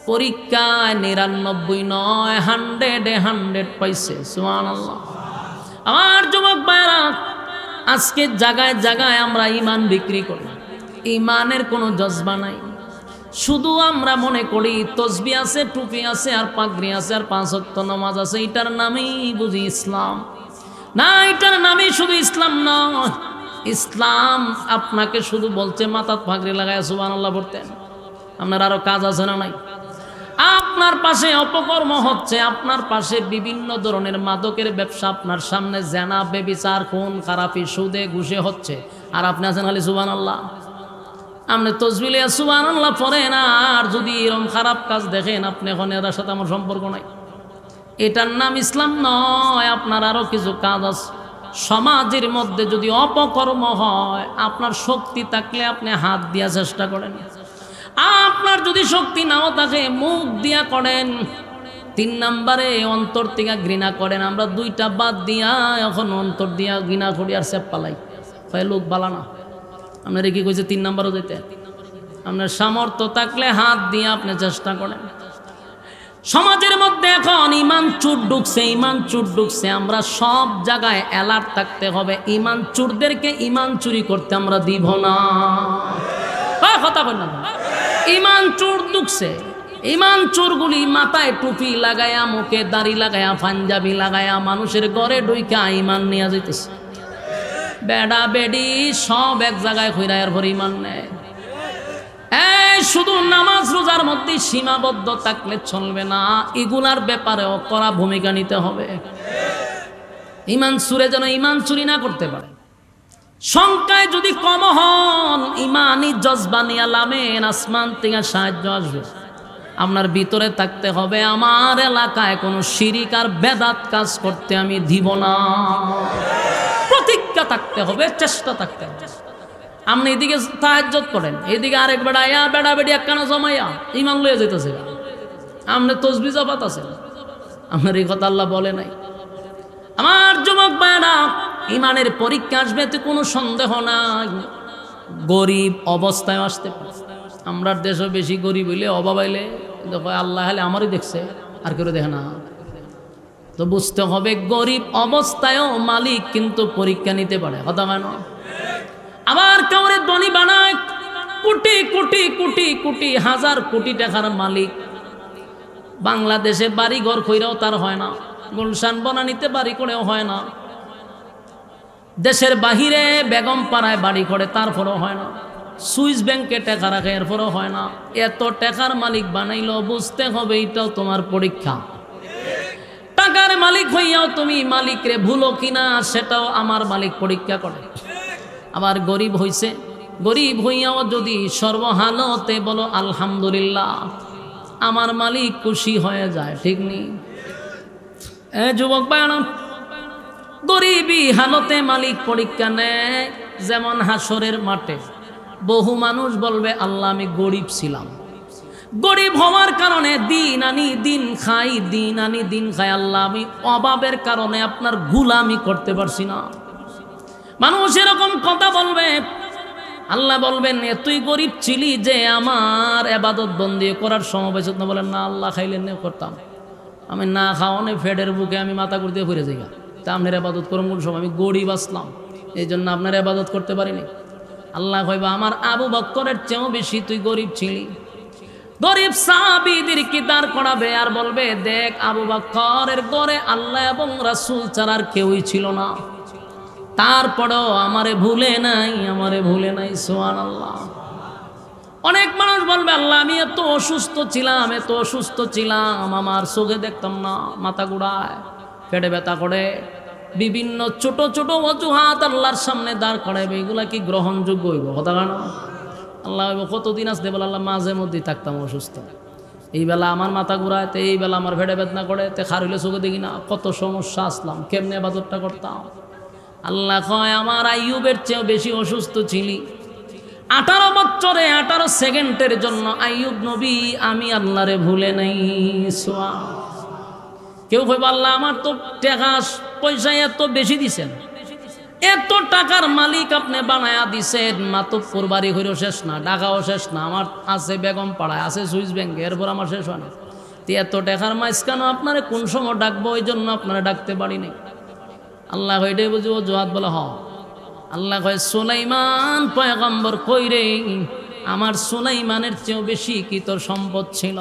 পরীক্ষায় 99 নয় 100 পাইছে। সুবহানাল্লাহ। আমার যুবক ভাইরা, আজকে জায়গায় জায়গায় আমরা ইমান বিক্রি করি, ইমানের কোনো জজবা নাই। শুধু আমরা মনে করি তসবি আছে, টুপি আছে, আর পাগড়ি আছে, আর 5 ওয়াক্ত নামাজ আছে, এটার নামেই বুঝি ইসলাম। না, এটার নামেই শুধু ইসলাম নয়। ইসলাম আপনাকে শুধু বলছে মাথাত পাগড়ি লাগায় সুবহানাল্লাহ পড়তেন, আপনার আরো কাজ আছে না নাই? আপনার পাশে অপকর্ম হচ্ছে, আপনার পাশে বিভিন্ন ধরনের মাদকের ব্যবসা, আপনার সামনে জেনা, বেবিচার, খুন খারাপি, সুদে ঘুষে হচ্ছে, আর আপনি আছেন খালি সুবহানাল্লাহ। আপনি তসবিলে সুবহানাল্লাহ পড়েন, আর যদি এরকম খারাপ কাজ দেখেন আপনি এখন এর সাথে আমার সম্পর্ক নাই। এটার নাম ইসলাম নয়। আপনার আরো কিছু কাজ আছে। সমাজের মধ্যে যদি অপকর্ম হয়, আপনার শক্তি থাকলে আপনি হাত দিয়া চেষ্টা করেন, আপনার যদি শক্তি নাও থাকে মুখ দিয়া করেন। 3 নম্বরে অন্তর থেকে ঘৃণা করেন। আমরা 2টা বাদ দিয়া এখন অন্তর দিয়া ঘৃণা করি আর সেপ পালাই, লোক বালা না। আপনারা কি কইছে 3 নম্বরও যেতে? আপনার সামর্থ্য থাকলে হাত দিয়ে আপনি চেষ্টা করেন। সমাজের মধ্যে এখন ইমান চুর ঢুকছে, ইমান চুর ঢুকছে। আমরা সব জায়গায় অ্যালার্ট থাকতে হবে। ইমান চুরদেরকে ইমান চুরি করতে আমরা দিব না। কথা বল না, ইমান চোর ঢুকছে। ইমান চোরগুলি মাথায় টুপি লাগায়া, মুখে দাড়ি লাগায়া, পাঞ্জাবি লাগায়া মানুষের ঘরে ঢুইকা ইমান নিয়ে যেতেছে। বেড়া বেডি সব এক জায়গায় কইরার পর ইমান নেয়। শুধু নামাজ রোজার মধ্যে সীমাবদ্ধ থাকলে চলবে না, এগুলার ব্যাপারেও কড়া ভূমিকা নিতে হবে। ইমান চুরে যেন ইমান চুরি না করতে পারে। সংখ্যায় যদি কম হন, ইমানি জজবা নিয়ে লামেন, আসমান থেকে সাহায্য আসবে। আপনার ভিতরে থাকতে হবে, আমার এলাকায় কোনো শিরিক আর বেদাত কাজ করতে আমি দিব না। প্রতিজ্ঞা থাকতে হবে, চেষ্টা থাকতে হবে। আপনি এদিকে তাহাজ্জুদ করেন, এদিকে আরেক বেড়াইয়া বেড়া বেড়ি একখানা জমাইয়া ইমান লইয়া যেতেছে, আপনি তসবিহ জপাত আছে। আপনার এই কথা আল্লাহ বলে নাই। আমার যুবক ভাইরা, ইমানের পরীক্ষা আসবে, তো কোনো সন্দেহ নাই। গরিব অবস্থায় আসতে পারে। আমরা দেশে বেশি গরিব হইলে, অভাব হইলে দেখো আল্লাহ হলে আমারই দেখছে, আর কেউ দেখে না। তো বুঝতে হবে গরিব অবস্থায়ও মালিক কিন্তু পরীক্ষা নিতে পারে। কথা মানে আবার কাউরে ধনী বানায়, কোটি কোটি কোটি কোটি হাজার কোটি টাকার মালিক। বাংলাদেশে বাড়ি ঘর কইরাও তার হয় না, গুলশান বনানীতে বাড়ি করেও হয় না, দেশের বাহিরে বেগম পাড়ায় বাড়ি করে তারপরও হয় না, সুইস ব্যাংকে টাকা রাখে এরপরও হয় না। এত টাকার মালিক বানাইলো, বুঝতে হবে এটাও তোমার পরীক্ষা। টাকার মালিক হইয়াও তুমি মালিকরে ভুলো কিনা সেটাও আমার মালিক পরীক্ষা করে। আবার গরিব হইছে, গরিব হইয়াও যদি সর্বহালতে বলো আলহামদুলিল্লাহ, আমার মালিক খুশি হয়ে যায়, ঠিক নেই? যুবক বায়না, গরিবী হালতে মালিক পরীক্ষা নেয়। যেমন হাসরের মাঠে বহু মানুষ বলবে আল্লাহ আমি গরিব ছিলাম, গরিব হওয়ার কারণে দিন আনি দিন খাই, দিন আনি দিন খাই। আল্লাহ, আমি অভাবের কারণে আপনার গুলামি করতে পারছি না। মানুষ এরকম কথা বলবে, আল্লাহ বলবেন তুই গরিব ছিলি যে আমার ইবাদত বন্দি করার সময় পাইছ না? বলেন না, আল্লাহ খাইলেন না করতাম, আমি না খাওয়ানে ফেডের বুকে আমি মাথা করতে ফিরে যাই। তা আপনার ইবাদত করুন কোন সময়? আমি গরিব আসলাম, এই জন্য আপনার ইবাদত করতে পারিনি। আল্লাহ কইবা আমার আবু বকরের চেয়েও বেশি তুই গরিব ছিলি। গরিব সাহাবীদের কি দাঁড় করাবে আর বলবে দেখ আবু বকরের ঘরে আল্লাহ এবং রাসূল ছাড়া আর কেউই ছিল না, তারপরেও আমারে ভুলে নাই, আমারে ভুলে নাই। সুবহানাল্লাহ। অনেক মানুষ বলবে আল্লাহ আমি এত অসুস্থ ছিলাম, এত অসুস্থ ছিলাম, আমার চোখে দেখতাম না, মাথা ঘুরায়, পেটে ব্যথা করে, বিভিন্ন ছোট ছোট অজুহাত আল্লাহর সামনে দাঁড় করাইবে। এগুলা কি গ্রহণযোগ্য হইব? কথা কেন? আল্লাহ হইব কতদিন আসতে বলে আল্লাহ মাঝে মধ্যেই থাকতাম অসুস্থ, এই বেলা আমার মাথা ঘুরায়, এই বেলা আমার পেটে বেদনা করে, খার হইলে চোখে দেখি না, কত সমস্যা আসলাম, কেমনে ইবাদতটা করতাম। আল্লাহ কয় আমার আইয়ুবের চেয়েও বেশি অসুস্থ ছিলি। 18 বছরে 18 সেকেন্ডের জন্য আইয়ুব নবী আমি আল্লাহরে ভুলে নাই। কেউ কইব আল্লাহ আমার তো টাকা পয়সা এত বেশি দিছেন, এত টাকার মালিক আপনি বানায়া দিছেন, মাতব্বর বাড়ি হইলেও শেষ না, ঢাকাও শেষ না, আমার আছে বেগম পাড়ায়, আছে সুইস ব্যাংকে, এরপর আমার শেষ হয় না। এত টাকার মাঝখানে আপনারে কোন সময় ডাকবো, ওই জন্য আপনারা ডাকতে পারি নাই। আল্লাহ এটাই বুঝি ও জোয়াত বলে হ। আল্লাহ কয় সুলাইমান পয়গম্বর কই রে, আমার সুলাইমানের চেয়েও বেশি কি তোর সম্পদ ছিল?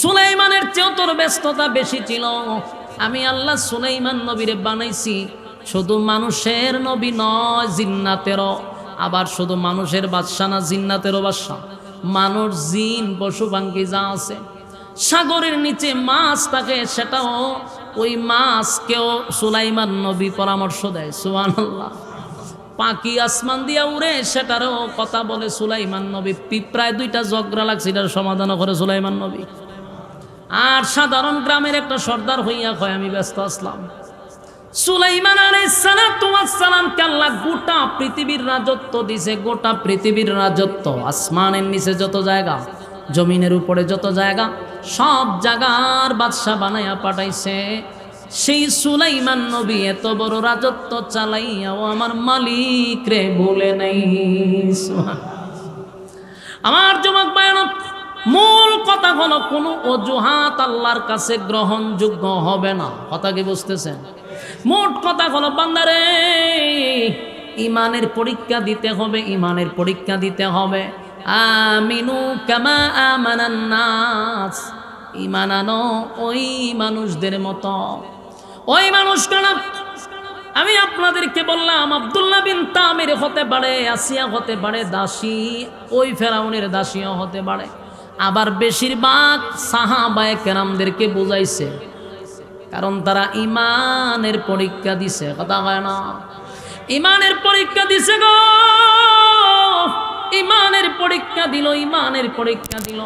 সুলাইমানের চেয়েও তোর ব্যস্ততা বেশি ছিল। আমি আল্লাহ সুলাইমান নবীরে বানাইছি শুধু মানুষের নবী নয়, জিন্নাতেরও। আবার শুধু মানুষের বাদশা না, জিন্নাতেরও বাদশা। মানুষ, জিন, পশু পাখি যা আছে, সাগরের নিচে মাছ থাকে, সেটাও ওই মাছকেও সুলাইমান নবী পরামর্শ দেয়। সুবহানাল্লাহ। পাখি আসমান দিয়া উড়ে, সেটারও কথা বলে সুলাইমান নবী। পিঁপড়ায় 2টা ঝগড়া লাগছে, এটার সমাধানও করে সুলাইমান নবী। আর সাধারণ গ্রামের একটা সর্দার হইয়া কয় আমি ব্যস্ত আসলাম। সুলাইমান আলাইহিস সালামকে আল্লাহ গোটা পৃথিবীর রাজত্ব দিছে, গোটা পৃথিবীর রাজত্ব। আসমানের নিচে যত জায়গা, জমিনের উপরে যত জায়গা, সব জায়গার বাদশা বানাইয়া পাঠাইছে। সেই সুলাইমান নবী এত বড় রাজত্ব চালাইয়াও আমার মালিক রে ভুলে নাই। আমার যুবক ভাইরা, মূল কথা হলো কোন অজুহাত আল্লাহর কাছে গ্রহণযোগ্য হবে না। কথা কি বুঝতেছেন? মোট কথা হলো বান্দারে ইমানের পরীক্ষা দিতে হবে, ইমানের পরীক্ষা দিতে হবে। আমিনু কামা আমানান নাস, ঈমান আনো ওই মানুষদের মতো। ওই মানুষ কানা আমি আপনাদেরকে বললাম, আব্দুল্লাহ বিন তামির হতে পারে, আসিয়া হতে পারে দাসী, ওই ফেরাউনের দাসীও হতে পারে। আবার বেশিরভাগ সাহাবায়ে কেরামদেরকে বুঝাইছে, কারণ তারা ইমানের পরীক্ষা দিছে। কথা হয় না? ইমানের পরীক্ষা দিছে গো, ইমানের পরীক্ষা দিল, ইমানের পরীক্ষা দিল।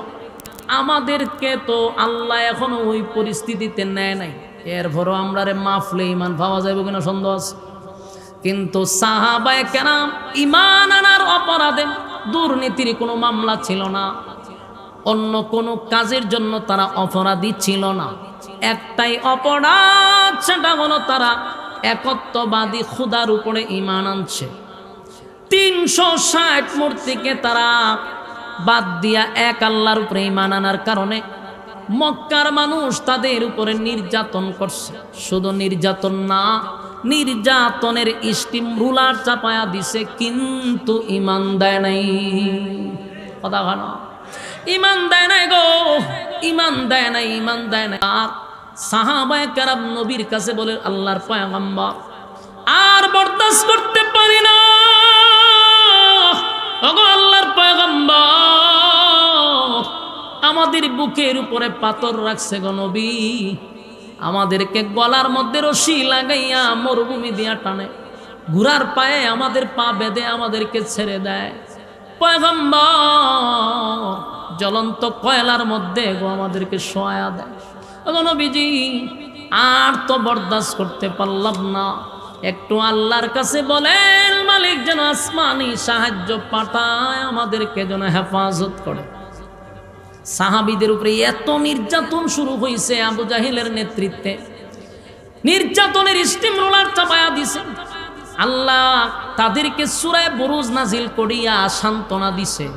আমাদেরকে তো আল্লাহ এখনো ওই পরিস্থিতিতে নেয় নাই, এরপরও আমরা রে মাফলে ইমান পাওয়া যাবে কিনা সন্দেহ আছে। কিন্তু সাহাবায়ে কেরাম ইমান আনার অপরাধে, দুর্নীতির কোনো মামলা ছিল না, অন্য কোনো কাজের জন্য তারা অপরাধী ছিল না। একটাই অপরাধ, সেটা হলো তারা একত্ববাদী খুদার উপরে ইমান আনছে। 360 মূর্তিকে তারা বাদ দিয়া এক আল্লাহর উপরে ইমান আনার কারণে মক্কার মানুষ তাদের উপরে নির্যাতন করছে। শুধু নির্যাতন না, নির্যাতনের স্টিম রুলার চাপায়া দিছে, কিন্তু ইমান দেয় নাই। কথা ভালো, ইমান দেয় নাই গো, ইমান দেয় নাই, ইমান দেয় নাই। আর সাহাবায়ে কেরাম নবীর কাছে বলে আল্লাহর পয়গম্বর আর বরদাস্ত করতে পারি না, ওগো আল্লাহর পয়গম্বর, আমাদের বুকের উপরে পাথর রাখছে গো নবী, আমাদেরকে গলার মধ্যে রশি লাগাইয়া মরুভূমি দিয়া টানে, ঘোড়ার পায়ে আমাদের পা বেঁধে আমাদেরকে ছেড়ে দেয়। পয়গম্বর জ্বলন্ত কয়লার মধ্যে গো আমাদেরকে শোয়া দেয়। ওগো নবীজি, আর তো বরদাস্ত করতে পারলাম না, একটু আল্লাহর কাছে বলেন মালিক যেন আসমানি সাহায্য পাঠায়, আমাদেরকে যেন হেফাজত করে। সাহাবীদের উপরে এত নির্যাতন শুরু হয়েছে আবু জাহেলের নেতৃত্বে, নির্যাতনের স্টিম রোলার চাপায়া দিছে। আল্লাহ তাদেরকে সূরা বুরুজ নাজিল করিয়া সান্ত্বনা দিছে।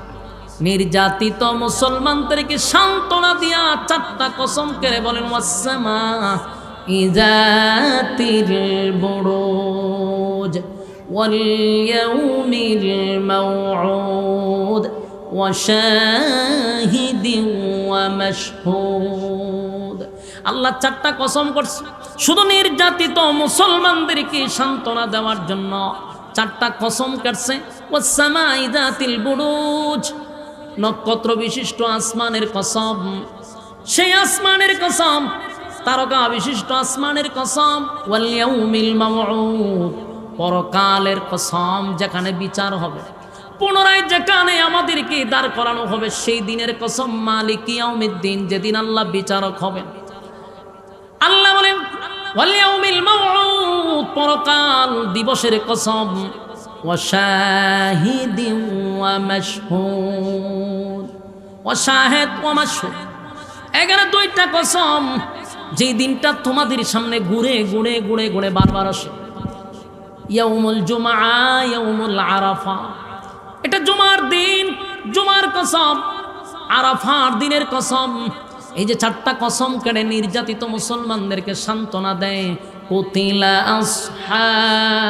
নির্যাতিত মুসলমানদেরকে সান্ত্বনা দিয়া 4টা কসম করে বলেন, ওয়াসসামা ইযাতিল বুরুজ ওয়াল ইয়াউমিল মাউউদ ওয়া শাহিদিন ওয়া মাশহুদ। আল্লাহ 4টা কসম করছে শুধু নির্যাতিত মুসলমানদেরকে সান্ত্বনা দেওয়ার জন্য। 4টা কসম করছে, ওয়াসসামা ইযাতিল বুরুজ, নক্ষত্র বিশিষ্ট আসমানের কসম, সেই আসমানের কসম, তারকা বিশিষ্ট আসমানের কসম, ওয়াল ইয়াউমিল মাউউদ, পরকালের কসম, যেখানে বিচার হবে, পুনরায় যেখানে আমাদেরকে দাঁড় করানো হবে, সেই দিনের কসম, মালিক ইয়াউমিদ্দিন, যেদিন আল্লাহ বিচারক হবেন। আল্লাহ বলেন ওয়াল ইয়াউমিল মাউউদ, পরকাল দিবসের কসম, ওয়া শাহিদিন ওয়া মাশহুদ, ওয়া শাহিদ ওয়া মাশহুদ, এখানে 2টা কসম, যে দিনটা তোমাদের সামনে ঘুরে ঘুরে ঘুরে ঘুরে বারবার আসে। ইয়াউমুল জুমআ, ইয়াউমুল আরাফা, এটা জুমার দিন, জুমার কসম, আরাফার দিনের কসম। এই যে 4টা কসম কেড়ে নির্যাতিত মুসলমানদেরকে সান্ত্বনা দেয়। কুতিলা আসহাবুল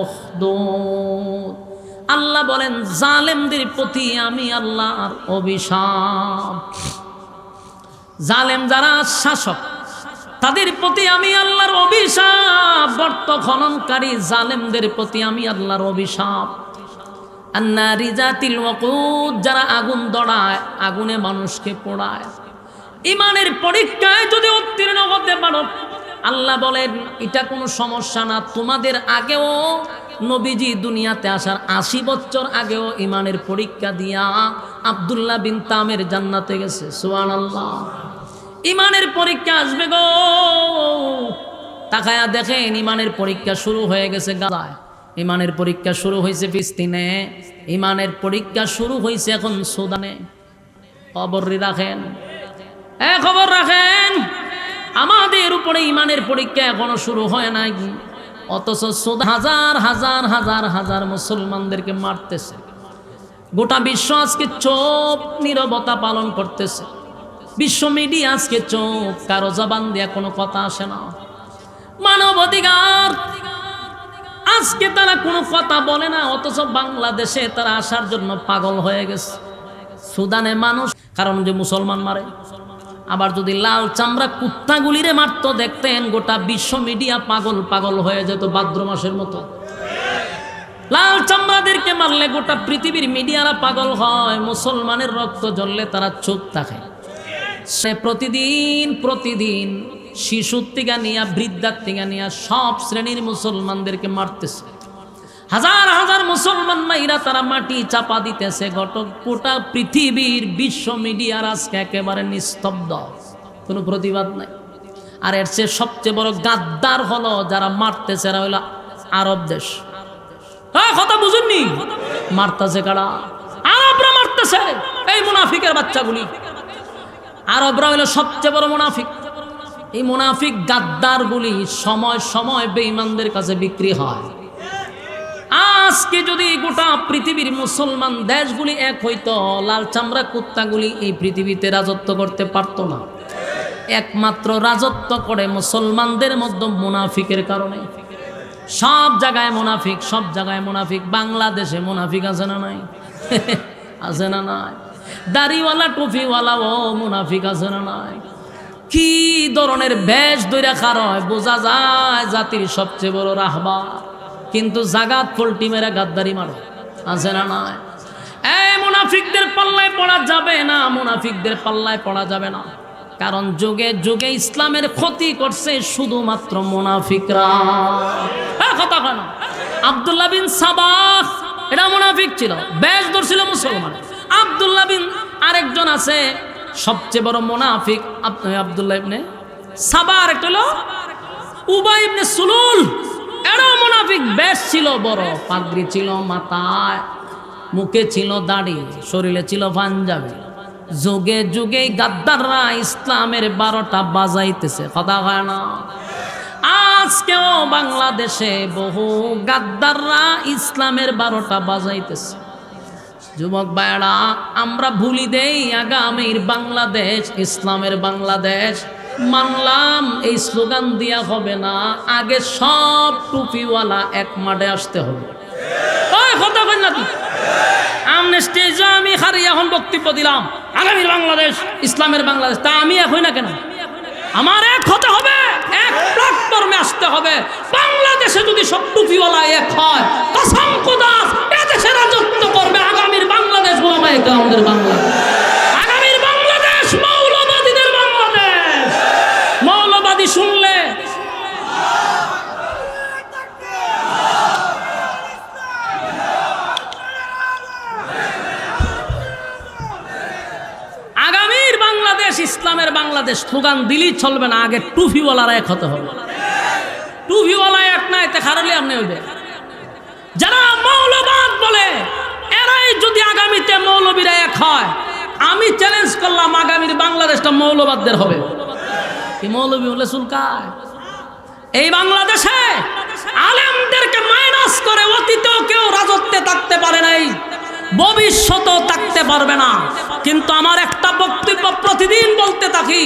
উখদুদ, আল্লাহ বলেন জালেমদের প্রতি আমি আল্লাহর অভিশাপ। জালেম যারা শাসক, তাদের প্রতি আমি আল্লাহর অভিশাপ। গর্ত খননকারী জালেমদের প্রতি আমি আল্লাহর অভিশাপ। আন্নারি জাতিল ওয়াকুদ, যারা আগুন দড়ায়, আগুনে মানুষকে পোড়ায়। ইমানের পরীক্ষায় যদি উত্তীর্ণ হতে পারো, আল্লাহ বলেন এটা কোনো সমস্যা না। তোমাদের আগেও নবীজি দুনিয়াতে আসার 80 বছর আগেও ইমানের পরীক্ষা দিয়া আব্দুল্লাহ বিন তামের জান্নাতে গেছে। সুবহানাল্লাহ। ইমানের পরীক্ষা আসবে গো, তাকায়া দেখেন ইমানের পরীক্ষা শুরু হয়ে গেছে গাজায়, ইমানের পরীক্ষা শুরু হয়েছে ফিলিস্তিনে, ইমানের পরীক্ষা শুরু হয়েছে এখন সুদানে। খবর রাখেন, খবর রাখেন, আমাদের উপরে ইমানের পরীক্ষা এখনো শুরু হয় নাই, অথচ সুদান হাজার হাজার হাজার হাজার মুসলমানদেরকে মারতেছে। গোটা বিশ্ব আজকে চোখ নীরবতা পালন করতেছে। বিশ্ব মিডিয়া আজকে চোখ, কারো জবান দিয়ে কোনো কথা আসে না। মানব অধিকার আজকে তারা কোনো কথা বলে না, অথচ বাংলাদেশে তারা আসার জন্য পাগল হয়ে গেছে। সুদানে মানুষ কারণ যে মুসলমান মারে, আবার যদি লাল চামড়া কুত্তাগুলিরে মারতো দেখতেন গোটা বিশ্ব মিডিয়া পাগল পাগল হয়ে যেত ভাদ্র মাসের মতো। লাল চামড়াদেরকে মারলে গোটা পৃথিবীর মিডিয়ারা পাগল হয়, মুসলমানের রক্ত জ্বললে তারা চুপ থাকে। সে প্রতিদিন প্রতিদিন শিশুর থেকে নিয়ে বৃদ্ধার থেকে নিয়ে সব শ্রেণীর মুসলমানদেরকে মারতেছে। হাজার হাজার মুসলমান মাইরা তারা মাটি চাপা দিতেছে। গোটা পৃথিবীর বিশ্ব মিডিয়ার আজকে একেবারে নিস্তব্ধ, কোনো প্রতিবাদ নাই। আর এর চেয়ে সবচেয়ে বড় গাদ্দার হলো যারা মারতেছে, এরা হলো আরব দেশ। হ্যাঁ, কথা বুঝুননি? মারতেছে কারা? আরবরা মারতেছে, এই মুনাফিকের বাচ্চাগুলি। আরবরা হলো সবচেয়ে বড় মুনাফিক। এই মুনাফিক গাদ্দারগুলি সময় সময় বেঈমানদের কাছে বিক্রি হয়। আজকে যদি গোটা পৃথিবীর মুসলমান দেশগুলি এক হইতো, লাল চামড়া কুত্তাগুলি এই পৃথিবীতে রাজত্ব করতে পারতো না। একমাত্র রাজত্ব করে মুসলমানদের মধ্যে মুনাফিকের কারণে। সব জায়গায় মুনাফিক, সব জায়গায় মুনাফিক। বাংলাদেশে মুনাফিক আছে না নাই? আছে না নাই? দাড়িওয়ালা টুপিওয়ালাও মুনাফিক আছে না নাই? কি ধরনের বেশ দইরা খারয় বোঝা যায় জাতির সবচেয়ে বড় রাহবার, কিন্তু জাগাত পোল্টি মেরা গাদ্দারি মারো। আছে না নাই? এই মুনাফিকদের পাল্লায় পড়া যাবে না, মুনাফিকদের পাল্লায় পড়া যাবে না। কারণ যুগে যুগে ইসলামের ক্ষতি করছে শুধুমাত্র মুনাফিকরা। কথা কেন? আব্দুল্লাহ বিন সাবাহ এটা মুনাফিক ছিল, বেশ ধরছিল মুসলমান। আব্দুল্লাহ বিন আরেকজন আছে সবচেয়ে বড় মুনাফিক, আব্দুল্লাহ ইবনে সাবাহ। আরেকটা হলো উবাই ইবনে সুলুল, এরাও মুনাফিক। বেশ ছিল বড়, পাগড়ি ছিল মাথায়, মুখে ছিল দাড়ি, শরীরে ছিল পাঞ্জাবি, যুগে যুগে গাদ্দাররা ইসলামের 12টা বাজাইতেছে, কথা হয় না? আজকেও বাংলাদেশে বহু গাদ্দাররা ইসলামের 12টা বাজাইতেছে। যুবক ভাইরা, আমরা ভুলি দেই আগামীর বাংলাদেশ ইসলামের বাংলাদেশ। মানলাম এই স্লোগান দিয়া হবে না, আগে সব টুপিওয়ালা এক মাঠে আসতে হবে। ওই কথা বল না তুই, আমনে স্টেজে আমি হারিয়ে এখন বক্তব্য দিলাম আগামীর বাংলাদেশ ইসলামের বাংলাদেশ, তা আমি এক হই না কেন? আমার এক হতে হবে, এক প্ল্যাটফর্মে আসতে হবে। বাংলাদেশে যদি সব টুপিওয়ালা এক হয়, কসম খোদা এদেশে রাজত্ব করবে আগামীর বাংলাদেশ। ওলামায়ে কেরামদের বাংলাদেশ, আগামীর বাংলাদেশ মৌলবাদীদের বাংলাদেশ। মৌলবাদী শুনলে আগামীর বাংলাদেশ ইসলামের বাংলাদেশ স্লোগান দিলেই চলবে না, আগে টুপিওয়ালারা এক হতে হবে। টুপিওয়ালা এক না, এতে খারালি আপনি হইবে। যারা মৌলবাদ বলে এরাই যদি আগামীতে মৌলবীরা এক হয়, আমি চ্যালেঞ্জ করলাম আগামীর বাংলাদেশটা মৌলবাদদের হবে। কি মৌলবী হলে চুলকায়? এই বাংলাদেশে আলেমদেরকে মাইনাস করে অতীতেও কেউ রাজত্বে থাকতে পারে নাই, ভবিষ্যতেও থাকতে পারবে না। কিন্তু আমার একটা বক্তব্য প্রতিদিন বলতে থাকি,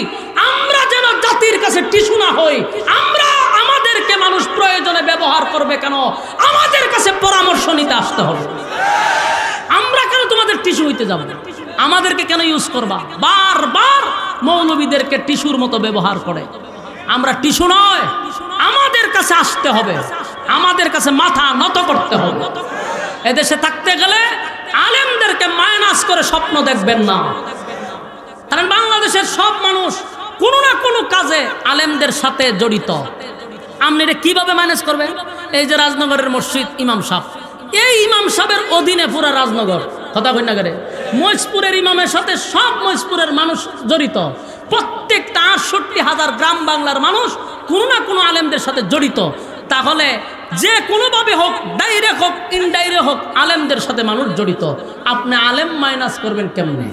আমরা যেন জাতির কাছে টিস্যু না হই। আমরা আমাদেরকে মানুষ প্রয়োজনে ব্যবহার করবে কেন, আমাদের কাছে পরামর্শ নিতে আসতে হবে। আমরা কেন তোমাদের টিস্যু হইতে যাব? আমাদেরকে কেন ইউজ করবা? বারবার মৌলবীদেরকে টিস্যুর মতো ব্যবহার করে। আমরা টিস্যু নয়, আমাদের কাছে আসতে হবে, আমাদের কাছে মাথা নত করতে হবে। এদেশে থাকতে গেলে আলেমদেরকে মাইনাস করে স্বপ্ন দেখবেন না, কারণ বাংলাদেশের সব মানুষ কোনো না কোনো কাজে আলেমদের সাথে জড়িত। আপনি এটা কিভাবে ম্যানেজ করবেন? এই যে রাজনগরের মসজিদ ইমাম সাহেব, এই ইমাম সাহেবের অধীনে পুরা রাজনগর, কথা কই না করে মহিষপুরের ইমামের সাথে সব মহিষপুরের মানুষ জড়িত। প্রত্যেকটা ৬৮,০০০ গ্রাম বাংলার মানুষ কোনো না কোনো আলেমদের সাথে জড়িত। তাহলে যে কোনোভাবে হোক, ডাইরেক্ট হোক ইনডাইরেক্ট হোক, আলেমদের সাথে মানুষ জড়িত। আপনি আলেম মাইনাস করবেন কেমনে?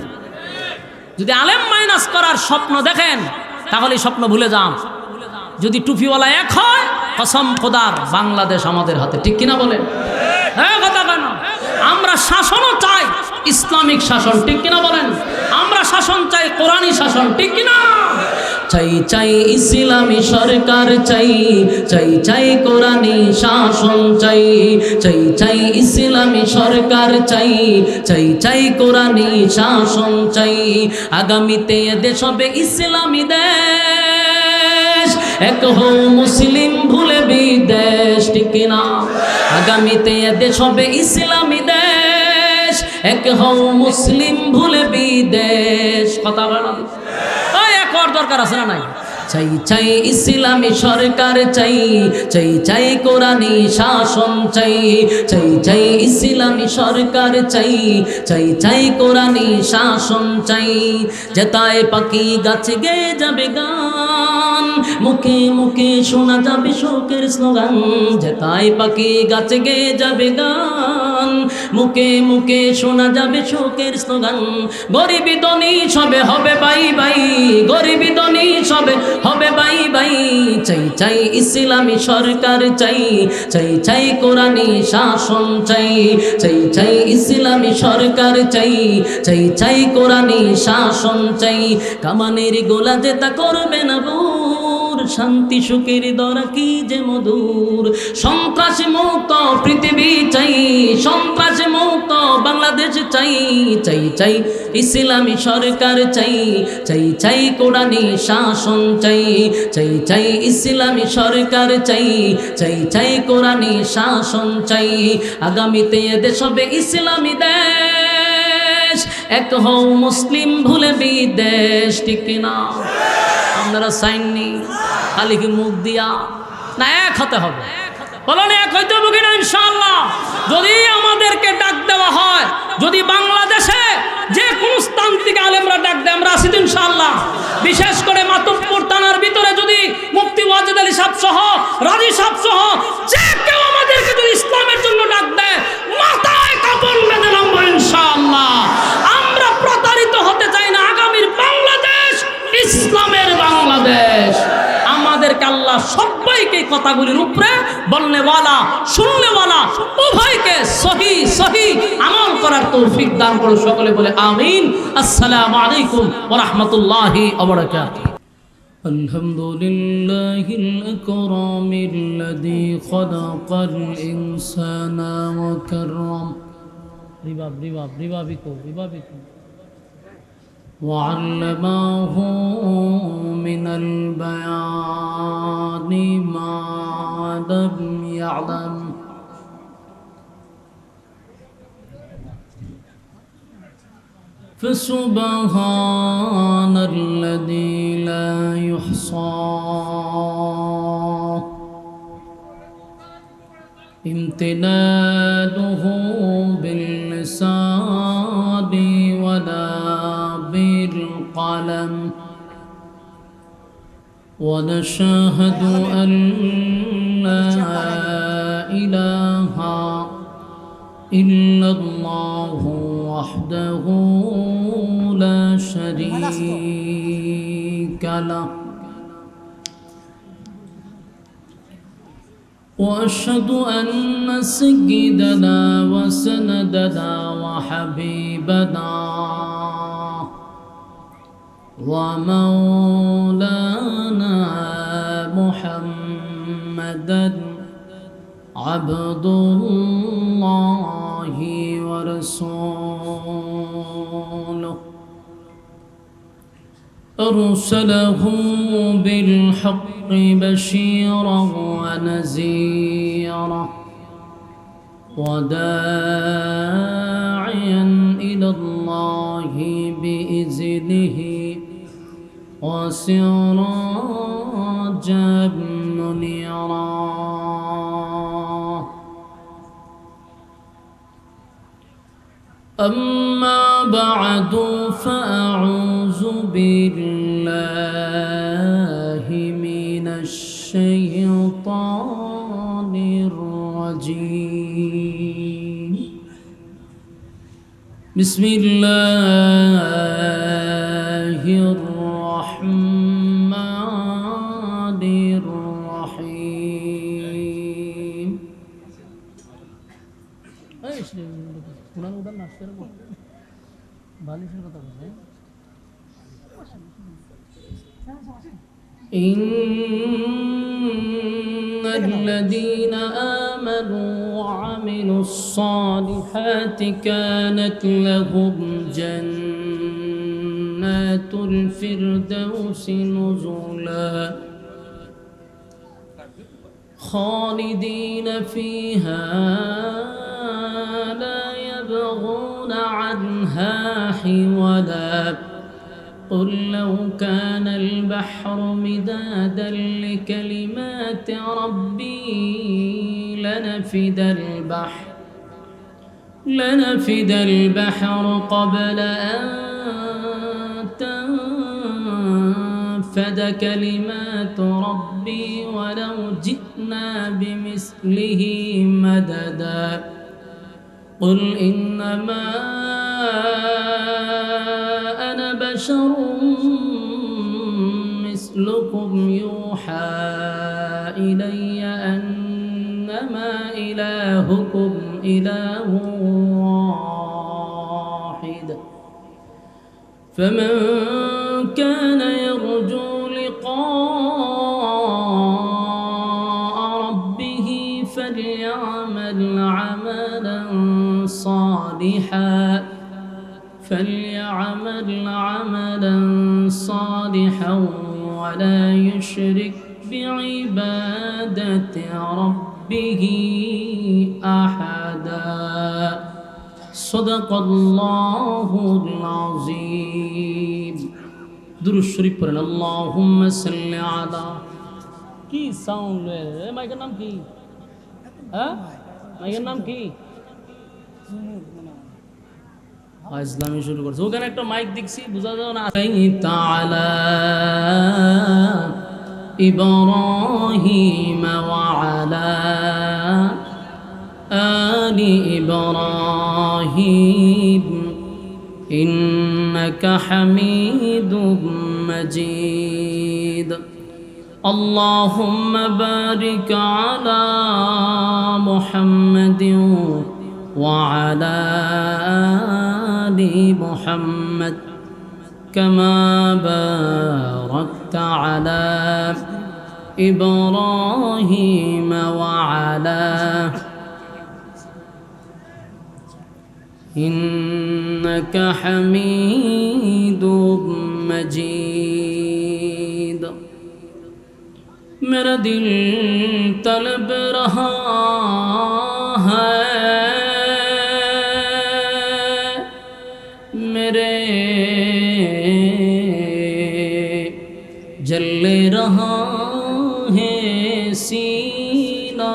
যদি আলেম মাইনাস করার স্বপ্ন দেখেন তাহলে স্বপ্ন ভুলে যান। যদি টুপিওয়ালা এক হয়, কসম খোদার বাংলাদেশ আমাদের হাতে, ঠিক কিনা বলেন? হ্যাঁ, কথা কেন? আমরা শাসনও চাই, ইসলামিক শাসন, ঠিক কিনা বলেন? আমরা শাসন চাই, কোরআনী শাসন, ঠিক কিনা? চাই চাই ইসলামী সরকার চাই, চাই চাই কোরআনী শাসন চাই, চাই চাই ইসলামী সরকার চাই, চাই চাই কোরআনী শাসন চাই। আগামীতে এদেশ হবে ইসলামী দেশ, এক হও মুসলিম ভুলে বিদেশ, ঠিক কিনা? আগামীতে এদেশ হবে ইসলামী দেশ, এক হও মুসলিম ভুলে বিদেশ। কথা বলা এক হওয়ার দরকার আছে না নাই? চাই চাই ইসলামী সরকার চাই, চাই চাই কোরআনী শাসন চাই, চাই চাই ইসলামী সরকার চাই, চাই চাই কোরআনী শাসন চাই। যেতায় পাখি গাছে গেয়ে যাবে গান, মুখে মুখে শোনা যাবে শোকের স্লোগান। যেতায় পাখি গাছে গেয়ে যাবে গান, মুখে মুখে শোনা যাবে শোকের স্লোগান। গরিবি ধনী সবে হবে বাই বাই, গরিবি ধনী সবে হবে বাই বাই। চাই চাই ইসলামী সরকার চাই, চাই চাই কোরআনী শাসন চাই, চাই চাই ইসলামী সরকার চাই, চাই চাই কোরআনী শাসন চাই। কামানের গোলা যেতা করবে না বুর, শান্তি সুখের দরা কি যে মধুর। সন্ত্রাস মুক্ত পৃথিবী চাই, সন্ত্রাস মুক্ত বাংলাদেশ চাই, চাই চাই ইসলামী সরকার চাই, চাই চাই কোরআনী শাসন চাই, চাই চাই ইসলামী সরকার চাই, চাই চাই কোরআনী শাসন চাই। আগামীতে এদেশ হবে ইসলামী দেশ, এক হও মুসলিম ভুলে বিদেশ, ঠিক কিনা? আপনারা চাইননি, খালি কি মুখ দিয়া না, এক হতে হবে। বলেন এক হইতে হবে কিনা? ইনশাআল্লাহ যদি আমাদেরকে ডাক দেওয়া হয়, যদি বাংলাদেশে যে কোন স্থান থেকে আলেমরা ডাক দেয়, আমরা আসি ইনশাআল্লাহ। বিশেষ করে মাতব্বর থানার ভিতরে যদি মুফতি ওয়াজেদ আলী সাহেব সহ, রাজি সাহেব সহ যে কেউ আমাদেরকে যদি ইসলামের জন্য ডাক দেয়, মাথায় কাপড় বেঁধে নামবো ইনশাআল্লাহ। আমরা প্রতারিত হতে চাই না। কথাগুলির উপরে বলনেওয়ালা শুননেওয়ালা উভয়কে সহি সহি আমল করার তৌফিক দান করো সকলে বলে আমিন। আসসালামু আলাইকুম ওয়া রাহমাতুল্লাহি ওয়া বারাকাতুহু। الحمد لله الأكرم الذي خلق الإنسان وكرم وعلمه من البيان ما لم يعلم فسبحان الذي لا يحصى امتنانه باللسان ولا بالقلم ونشهد أن لا إله إلا الله وحده لا شريك له وأشهد أن سيدنا وسندنا وحبيبنا ومولانا محمدا عبد الله ورسوله أرسله بالحق بشيرا ونذيرا وداعيا إلى الله بإذنه وسراجا منيرا. أما بعد فأعوذ بالله من الشيطان الرجيم. بسم الله الرحمن الرحيم. إن الذين آمنوا وعملوا الصالحات كانت لهم جنات الفردوس نزلا خالدين فيها لا يبغون عنها حولا. قل لو كان البحر مدادا لكلمات ربي لنفد البحر قبل أن تنفد كلمات ربي ولو جئنا بمثله مددا. قل إنما أنا بشر مثلكم يوحى إلي أنما إلهكم إله واحد فمن كان يرجو لقاء ربه فليعمل عملا صالحا ولا يشرك بعبادة ربه أحدا. صدق الله العظيم. দুরূদ শরীফ পড়েন। আল্লাহুম্মা সাল্লি আলা। কি সাউন্ড রে? মাইকের নাম কি? হ্যাঁ, মাইকের নাম কি? ইসলামী শুরু করছে। ওখানে একটা মাইক দেখছি, বুঝা যাবে না। তাআলা ইব্রাহিম ওয়া আলা আলি ইব্রাহিম ইন্নাকা হামিদুম মাজিদ। اللهم بارك على محمد وعلى آل محمد كما باركت على إبراهيم وعلى إنك حميد مجيد मेरा दिल तलब रहा है मेरे जल रहा है सीना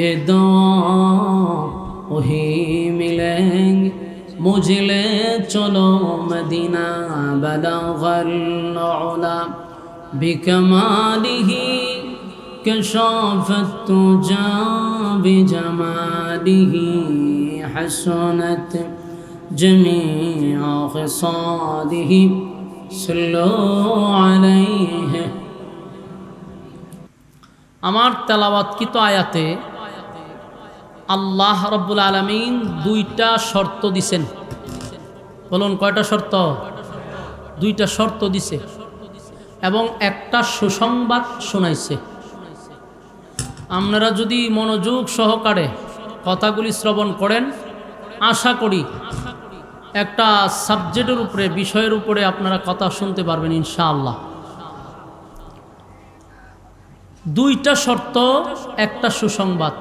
ए दुआ वही मिलेंगे मुझे ले चलो मदीना बलगल उला बिकमालिही कशाफत तुजा बिजमालिही हसनत जमीअ खिसालिही सल्लु अलैहि। আমার তেলাওয়াতকৃত আয়াতে আল্লাহ রাব্বুল আলামিন দুইটা শর্ত দিছেন। বলুন কয়টা শর্ত? দুইটা শর্ত দিছে এবং একটা সুসংবাদ শোনাইছে। আপনারা যদি মনোযোগ সহকারে কথাগুলি শ্রবণ করেন, আশা করি একটা সাবজেক্টের উপরে, বিষয়ের উপরে আপনারা কথা শুনতে পারবেন ইনশাআল্লাহ। দুইটা শর্ত, একটা সুসংবাদ।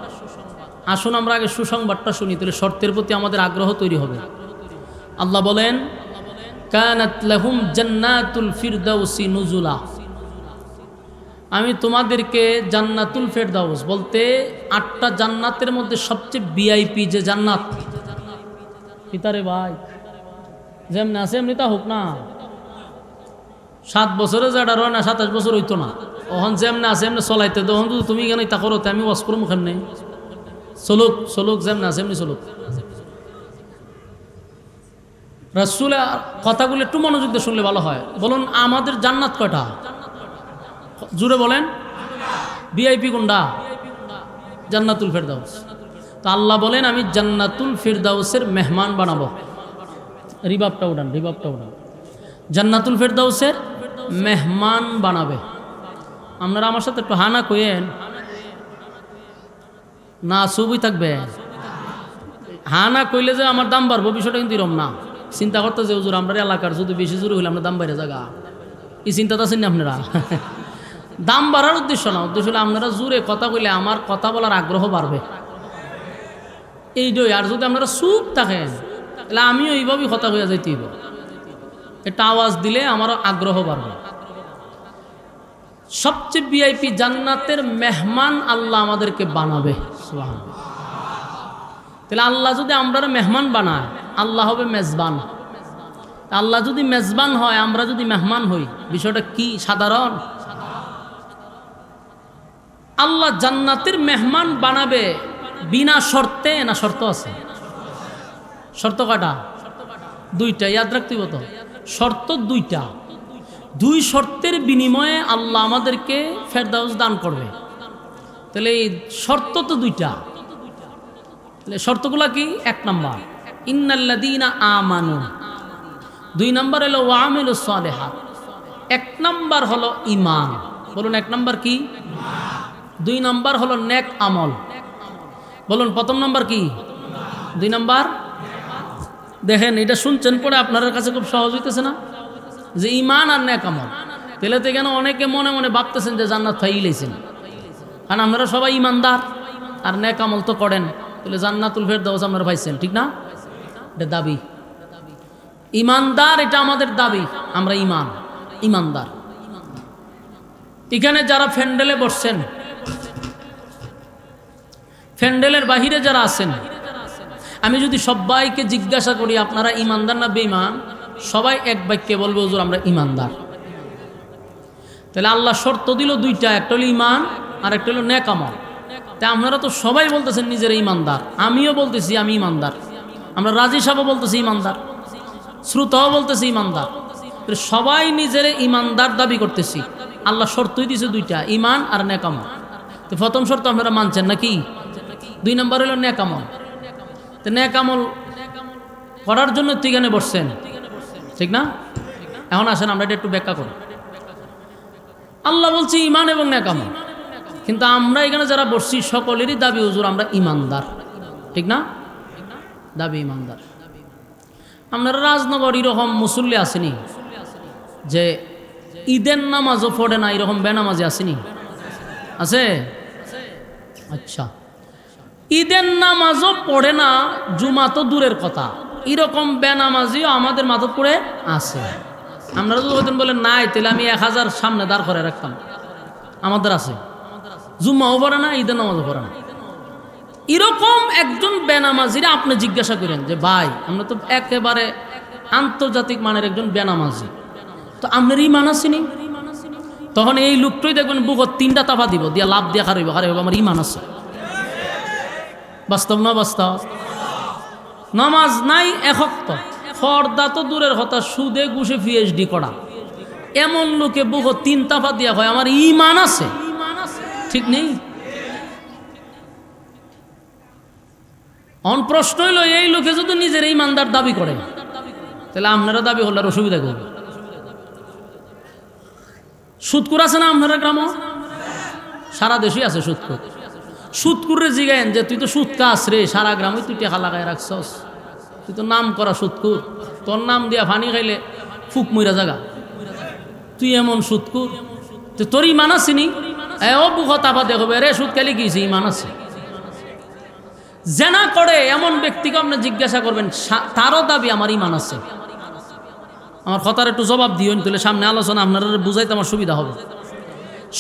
আসুন আমরা আগে সুসংবাদটা শুনি, তাহলে শর্তের প্রতি আমাদের আগ্রহ তৈরি হবে। আল্লাহ বলেন, কানাত লাহুম জান্নাতুল ফিরদাউসি নুজুলা। আমি তোমাদেরকে জান্নাতুল ফিরদাউস বলতে 8টা জান্নাতের মধ্যে সবচেয়ে ভিআইপি যে জান্নাত, পিতারে ভাই যেমন আছে এমনি তা হোক না। 7 বছরে যেটা রয় না 27 বছর হইতো না। ওহন যেমন আছে এমনি চলাইতে তখন তুমি কেন তা করো, আমি ওয়াজ করো মুখের নেই। চলুক চলুক, যেমন আছে এমনি চলুক। রাসূলের কথাগুলো একটু মনোযোগ দিয়ে শুনলে ভালো হয়। বলুন আমাদের জান্নাত কয়টা? জুড়ে বলেন। ভিআইপি কোনটা? জান্নাতুল ফিরদাউস। তো আল্লাহ বলেন, আমি জান্নাতুল ফিরদাউসের মেহমান বানাবো। রিবাবটা উঠান, রিবাবটা উঠান। জান্নাতুল ফিরদাউসের মেহমান বানাবে। আপনারা আমার সাথে একটু হানা কইেন না, ছবি থাকবে। হানা কইলে যে আমার দাম বাড়বো বিষয়টা কিন্তু এরম না। চিন্তা করতে যে হুজুর আমরা এলাকার যদি বেশি জোরে হইলে আমরা দাম বাইরে জায়গা, এই চিন্তাটা আছেন না আপনারা? দাম বাড়ার উদ্দেশ্য না, উদ্দেশ্য হলে আপনারা জোরে কথা কইলে আমার কথা বলার আগ্রহ বাড়বে এইটাই। আর যদি আপনারা চুপ থাকেন তাহলে আমিও এইভাবেই কথা কইয়া যাইতে হইব। একটা আওয়াজ দিলে আমার আগ্রহ বাড়বে। সবচেয়ে ভিআইপি জান্নাতের মেহমান আল্লাহ আমাদেরকে বানাবে। সুবহানাল্লাহ। তাহলে আল্লাহ যদি আমরা মেহমান বানায়, আল্লাহ হবে মেজবান। আল্লাহ যদি মেজবান হয়, আমরা যদি মেহমান হই, বিষয়টা কি সাধারণ? আল্লাহ জান্নাতের মেহমান বানাবে বিনা শর্তে, না শর্ত আছে? শর্ত কয়টা? 2টা। ইয়াদ রাখতে হবে তো, শর্ত 2টা। 2 শর্তের বিনিময়ে আল্লাহ আমাদেরকে ফেরদাউস দান করবে। তাহলে এই শর্ত তো 2টা। তাহলে শর্তগুলা কি? 1 নাম্বার ইন্নাল্লাযীনা আমানু, 2 নাম্বার হলো ওয়া আমিলুস সালিহাত। 1 নাম্বার হলো ঈমান। বলুন 1 নাম্বার কি? 2 নাম্বার হলো নেক আমল। বলুন প্রথম নাম্বার কি? 2 নাম্বার। দেখেন এটা শুনছেন পরে আপনার কাছে খুব সহজ হইতেছে না যে ঈমান আর নেক আমল। তাহলে তো এখানে অনেকে মনে মনে ভাবতেছেন যে জান্নাত পাইলেছেন, কারণ আপনারা সবাই ঈমানদার আর নেক আমল তো করেন, তাহলে জান্নাতুল ফিরদাউস আপনারা পাইছেন, ঠিক না? এটা দাবি। ঈমানদার এটা আমাদের দাবি, আমরা ঈমানদার। এখানে যারা ফ্যান্ডেলে বসছেন, ফ্যান্ডেলের বাহিরে যারা আছেন, আমি যদি সবাইকে জিজ্ঞাসা করি আপনারা ঈমানদার না বেঈমান, সবাই এক বাক্যে বলবে হুজুর আমরা ঈমানদার। তাহলে আল্লাহ শর্ত দিল 2টা, একটা হলো ঈমান আর একটা হলো নেক আমল। তাই আপনারা তো সবাই বলতেছেন নিজেরা ঈমানদার, আমিও বলতেছি আমি ঈমানদার, আমরা রাজি সাহেবও বলতেছি ঈমানদার, শ্রোতাও বলতেছি ঈমানদার। সবাই নিজের ইমানদার দাবি করতেছি, আল্লাহ শর্তই দিছে দুইটা, ইমান আর নেকামল। তো প্রথম শর্ত আপনারা মানছেন নাকি? 2 নম্বর হলো নেকামল। তো নেকামল করার জন্য তুই এখানে বসছেন, ঠিক না? এখন আসেন আমরা এটা একটু ব্যাখ্যা করি। আল্লাহ বলছি ইমান এবং নেকামল, কিন্তু আমরা এখানে যারা বসছি সকলেরই দাবি হুজুর আমরা ইমানদার, ঠিক না? দাবি ইমানদার। আপনারা রাজনগর এরকম মুসল্লি আসেনি যে ঈদের নামাজও পড়ে না, এরকম বেনামাজি আসেনি? আছে? আচ্ছা, ঈদের নামাজও পড়ে না, জুমা তো দূরের কথা, এরকম বেনামাজিও আমাদের মাথা পড়ে আছে। আপনারা যদি হয়তো বলেন নাই, তাহলে আমি 1000 সামনে দাঁড় করে রাখতাম। আমাদের আছে, জুম্মাও পড়ে না, ঈদের নামাজও পড়ে না। এরকম একজন বেনামাজিরা আপনি জিজ্ঞাসা করেন যে ভাই আমরা তো একেবারে আন্তর্জাতিক মানের একজন বেনামাজি, তো আপনার ইমান আসেনি? তখন এই লোকটাই দেখবেন বুকত 3টা তাফা দিব, দিয়া লাভ দিয়া খারাইব আমার ইমান আছে। বাস্তব না বাস্তব? নামাজ নাই এখত, ফর্দা তো দূরের কথা, সুদে ঘুষে PhD করা এমন লোকে বুকত 3 তাফা দিয়া হয় আমার ইমান আছে, ঠিক নেই? অন প্রশ্ন হইল, এই লোকে যদি নিজের ইমানদার দাবি করে তাহলে আপনারা দাবি হলে আর অসুবিধা করবে। সুদকুর আছে না আপনারা গ্রাম? সারা দেশই আছে সুদকুর। সুদকুরে জিগায়েন যে তুই তো সুদ কাস রে, সারা গ্রামে তুই টেকা লাগাই রাখছস, তুই তো নাম করা সুদকুর, তোর নাম দিয়া ফানি খাইলে ফুক মইরা জাগা, তুই এমন সুদকুর, তো তোর ইমান আসেনি? ও বুকত আবার দেখবে রে সুদ খালি গিয়েছে, ইমান আছে। জেনা করে এমন ব্যক্তিকে আপনি জিজ্ঞাসা করবেন, তারও দাবি আমার ইমান আছে। আমার কথার একটু জবাব দিও, তাহলে সামনে আলোচনা আপনারা বুঝাইতে আমার সুবিধা হবে।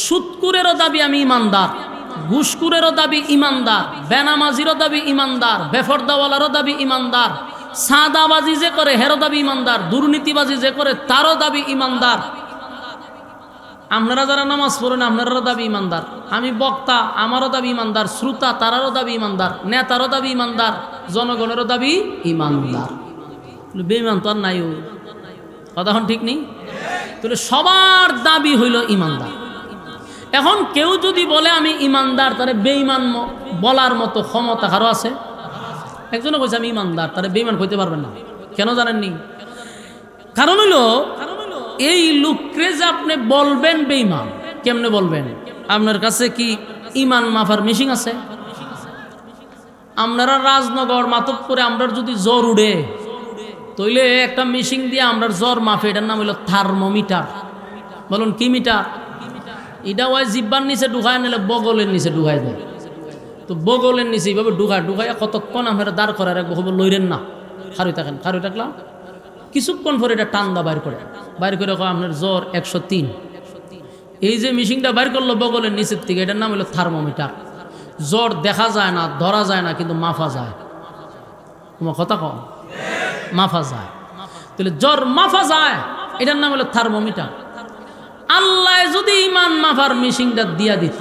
সুদকুরেরও দাবি আমি ইমানদার, ঘুষকুরেরও দাবি ইমানদার, বেনামাজিরও দাবি ইমানদার, বেফরদাওয়ালারও দাবি ইমানদার, সাদাবাজি যে করে হেরও দাবি ইমানদার, দুর্নীতিবাজি যে করে তারও দাবি ইমানদার। আপনারা যারা নামাজ পড়েন আপনারাও দাবি ইমানদার, আমি বক্তা আমারও দাবি ইমানদার, শ্রোতা তারারও দাবি ইমানদার, নেতারও দাবি ইমানদার, জনগণেরও দাবি ইমানদার। বেঈমান তো আর নাই, কথা ঠিক নেই? তাহলে সবার দাবি হইল ইমানদার। এখন কেউ যদি বলে আমি ইমানদার, তাহলে বেঈমান বলার মতো ক্ষমতা কারো আছে? একজনে কইছে আমি ইমানদার, তাহলে বেঈমান কইতে পারবেন না। কেন জানেননি? কারণ হইল এই লোককে যে আপনি বলবেন বেঈমান, কেমনে বলবেন? আপনার কাছে কি ইমান মাফার মেশিন আছে? আপনারা রাজনগর মাতবপুরে আমরা যদি জ্বর উড়ে তইলে একটা মেশিন দিয়ে আমরা জ্বর মাফে, এটার নাম হইল থার্মোমিটার। বলুন কি মিটার? এটা ওই জিব্বার নিচে ঢুকায় নিলে বগলের নিচে ঢুকাই দেয়। তো বগলের নিচে এইভাবে ঢুকায় কতক্ষণ আপনারা দাঁড় করে রাখবো, হবো লইরেন না, খারুই থাকেন, খারুই থাকলাম কিছুক্ষণ পরে এটা টান্দা বাইর করে আপনার জ্বর 103। এই যে মেশিনটা বাইর করলো বগলের নিচের থেকে, এটার নাম হলো থার্মোমিটার। জ্বর দেখা যায় না, ধরা যায় না, কিন্তু মাফা যায়। তোমার কথা কম, মাফা যায়। তাহলে জ্বর মাফা যায়, এটার নাম হলো থার্মোমিটার। আল্লাহ যদি ইমান মাফার মেশিনটা দিয়া দিত,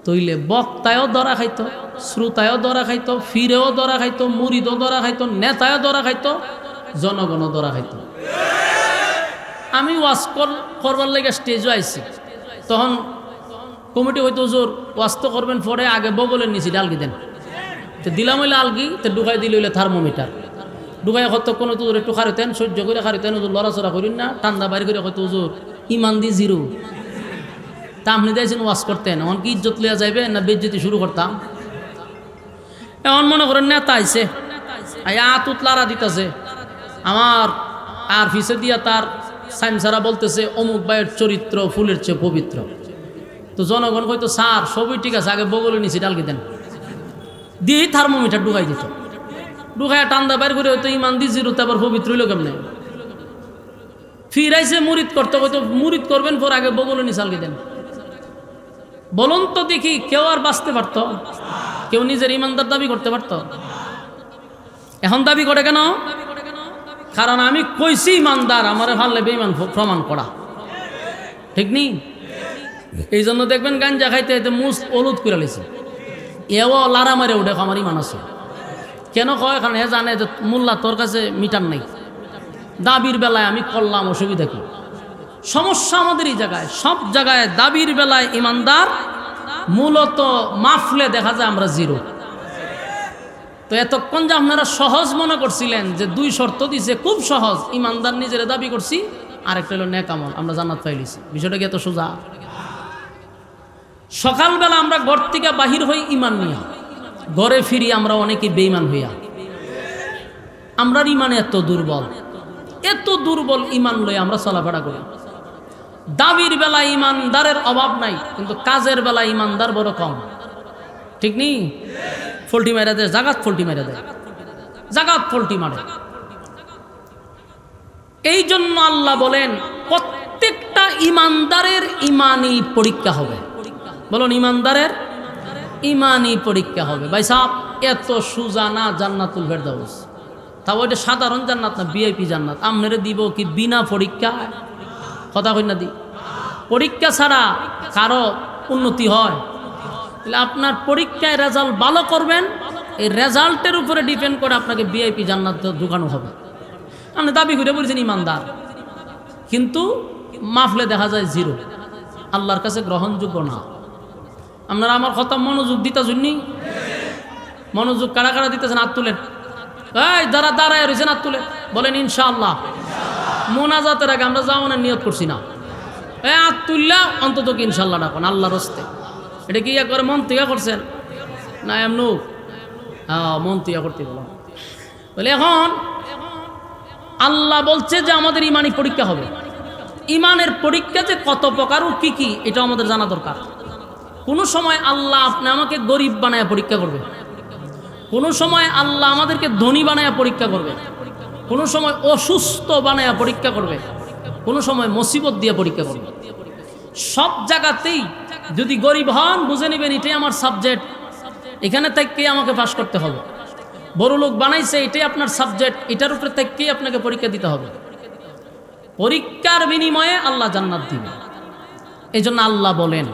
তইলে বক্তায়ও ধরা খাইত, শ্রোতায়ও ধরা খাইত, ফিরেও ধরা খাইত, মুরিদও ধরা খাইত, নেতায়ও ধরা খাইত, জনগণও ধরা খাইত। আমি ওয়াজ করবার লেগে স্টেজও আইছি, তখন কমিটি হয়তো জোর ওয়াজ তো করবেন, পরে আগে বগলের নিচে ডালগি দেন, তো দিলাম হইলে আলগি, তো ঢুকাই দিলে হইলে থার্মোমিটার। ঢুকাই কতক্ষণ হয়তো একটু খারিতেন, সহ্য করে খারিতেন, ওজোর লড়াচড়া করিন না, ঠান্ডা বাইরে করে হয়তো ওজোর ইমান দি জিরো। তা আপনি দিয়েছেন ওয়াজ করতেন, এমন কি ইজ্জত লিয়া যাইবে না বেজ্জতি শুরু করতাম? এমন মনে করেন নেতা আইছে, আতুত লারা দিতেছে আমার, আর ফিসে দিয়া তার সাইমসারা বলতেছে অমুক ভাইয়ের চরিত্র ফুলের চেয়ে পবিত্র। তো জনগণ কইতো স্যার সবই ঠিক আছে, আগে বগলে নিচে ডালকি দেন, দিয়ে থার্মোমিটার ঢুকাই দিত। ঢুকায় টান্দা বাইর করে হয়তো ইমান দি জিরো, তারপর পবিত্র হইল কেমনে? ফিরাইছে মুরিদ করতে, হয়তো মুরিদ করবেন, পর আগে বগলে নিচে আলগি দেন। বলুন তো দেখি, কেউ আর বাঁচতে পারত? কেউ নিজের ইমানদার দাবি করতে পারত? এখন দাবি করে কেন? কারণ আমি কইছি ইমানদার, আমার ভাললে বেঈমান প্রমাণ করা, ঠিক নেই? এই জন্য দেখবেন গাঞ্জা খাইতে খাইতে মুস অলুদ করে লিছে, এও লারা মারে উঠে আমার ইমান আছে। কেন কয়? কারণ হে জানে যে মোল্লা তোর কাছে মিটার নাই, দাবির বেলায় আমি করলাম, অসুবিধা কি? সমস্যা আমাদের এই জায়গায়, সব জায়গায় দাবির বেলায় ইমানদার, মূলত মাফলে দেখা যায় আমরা জিরো। তো এতক্ষণ যে আপনারা সহজ মনে করছিলেন যে 2 শর্ত দিছে, খুব সহজ, ইমানদার নিজের দাবি করছি, আরেকটা হলো নেক আমল, আমরা জান্নাত পাইলিছি। বিষয়টা কি এত সোজা? সকালবেলা আমরা ঘর থেকে বাহির হই ইমান নিয়া, ঘরে ফিরি আমরা অনেকে বেঈমান হইয়া। আমরার ইমান এত দুর্বল ইমান লই আমরা চলাফেরা করি। দাবির বেলা ইমানদারের অভাব নাই, কিন্তু কাজের বেলা ইমানদার বড় কম, ঠিক নেই? ফল্টি মেরে দেয়, জাগাত ফল্টি মেরে দেয়, জাগাত ফল্টি মারে। এই জন্য আল্লাহ বলেন প্রত্যেকটা ইমানদারের ইমানি পরীক্ষা হবে। বলুন, ইমানদারের ইমানি পরীক্ষা হবে। ভাই সাহেব, এত সুজা না জান্নাতুল ফেরদাউস, তাও এটা সাধারণ জান্নাত না, ভিআইপি জান্নাত। আপনারে দিব কি বিনা পরীক্ষায়? কথা কই না দি? পরীক্ষা ছাড়া কারো উন্নতি হয়? তাহলে আপনার পরীক্ষায় রেজাল্ট ভালো করবেন, এই রেজাল্টের উপরে ডিপেন্ড করে আপনাকে ভিআইপি জান্নাত ঢুকানো হবে। আপনি দাবি করে বলছেন ইমানদার, কিন্তু মাফলে দেখা যায় জিরো, আল্লাহর কাছে গ্রহণযোগ্য না। আপনারা আমার কথা মনোযোগ দিতেছেন? মনোযোগ কারা কারা দিতেছেন? হাত তুলেন। এই যারা দাঁড়ায় রয়েছেন হাত তুলেন, বলেন ইনশাআল্লাহ। মোনাজাতের আগে আমরা যাওয়ানোর নিয়ত করছি না। হাত তুললা অন্তত কি ইনশাআল্লাহ ডাকুন আল্লাহর হস্তে। এটা কি ইয়া করে মন থেকে করছেন না এমনু? হ্যাঁ, মন থেকে করতে বললাম। বলে এখন আল্লাহ বলছে যে আমাদের ইমানি পরীক্ষা হবে। ইমানের পরীক্ষা যে কত প্রকার ও কি কি, এটা আমাদের জানা দরকার। কোনো সময় আল্লাহ আপনি আমাকে গরিব বানায় পরীক্ষা করবে, কোনো সময় আল্লাহ আমাদেরকে ধনী বানায় পরীক্ষা করবে, কোনো সময় অসুস্থ বানায় পরীক্ষা করবে, কোনো সময় মুসিবত দিয়ে পরীক্ষা করবে। সব জায়গাতেই যদি গরিব হন, বুঝে নেবেন এটাই আমার সাবজেক্ট, এখানে থেকেই আমাকে পাস করতে হবে। বড় লোক বানাইছে, এটাই আপনার সাবজেক্ট, এটার উপরে থেকেই আপনাকে পরীক্ষা দিতে হবে। পরীক্ষার বিনিময়ে আল্লাহ জান্নাত দিবে। এই জন্য আল্লাহ বলেন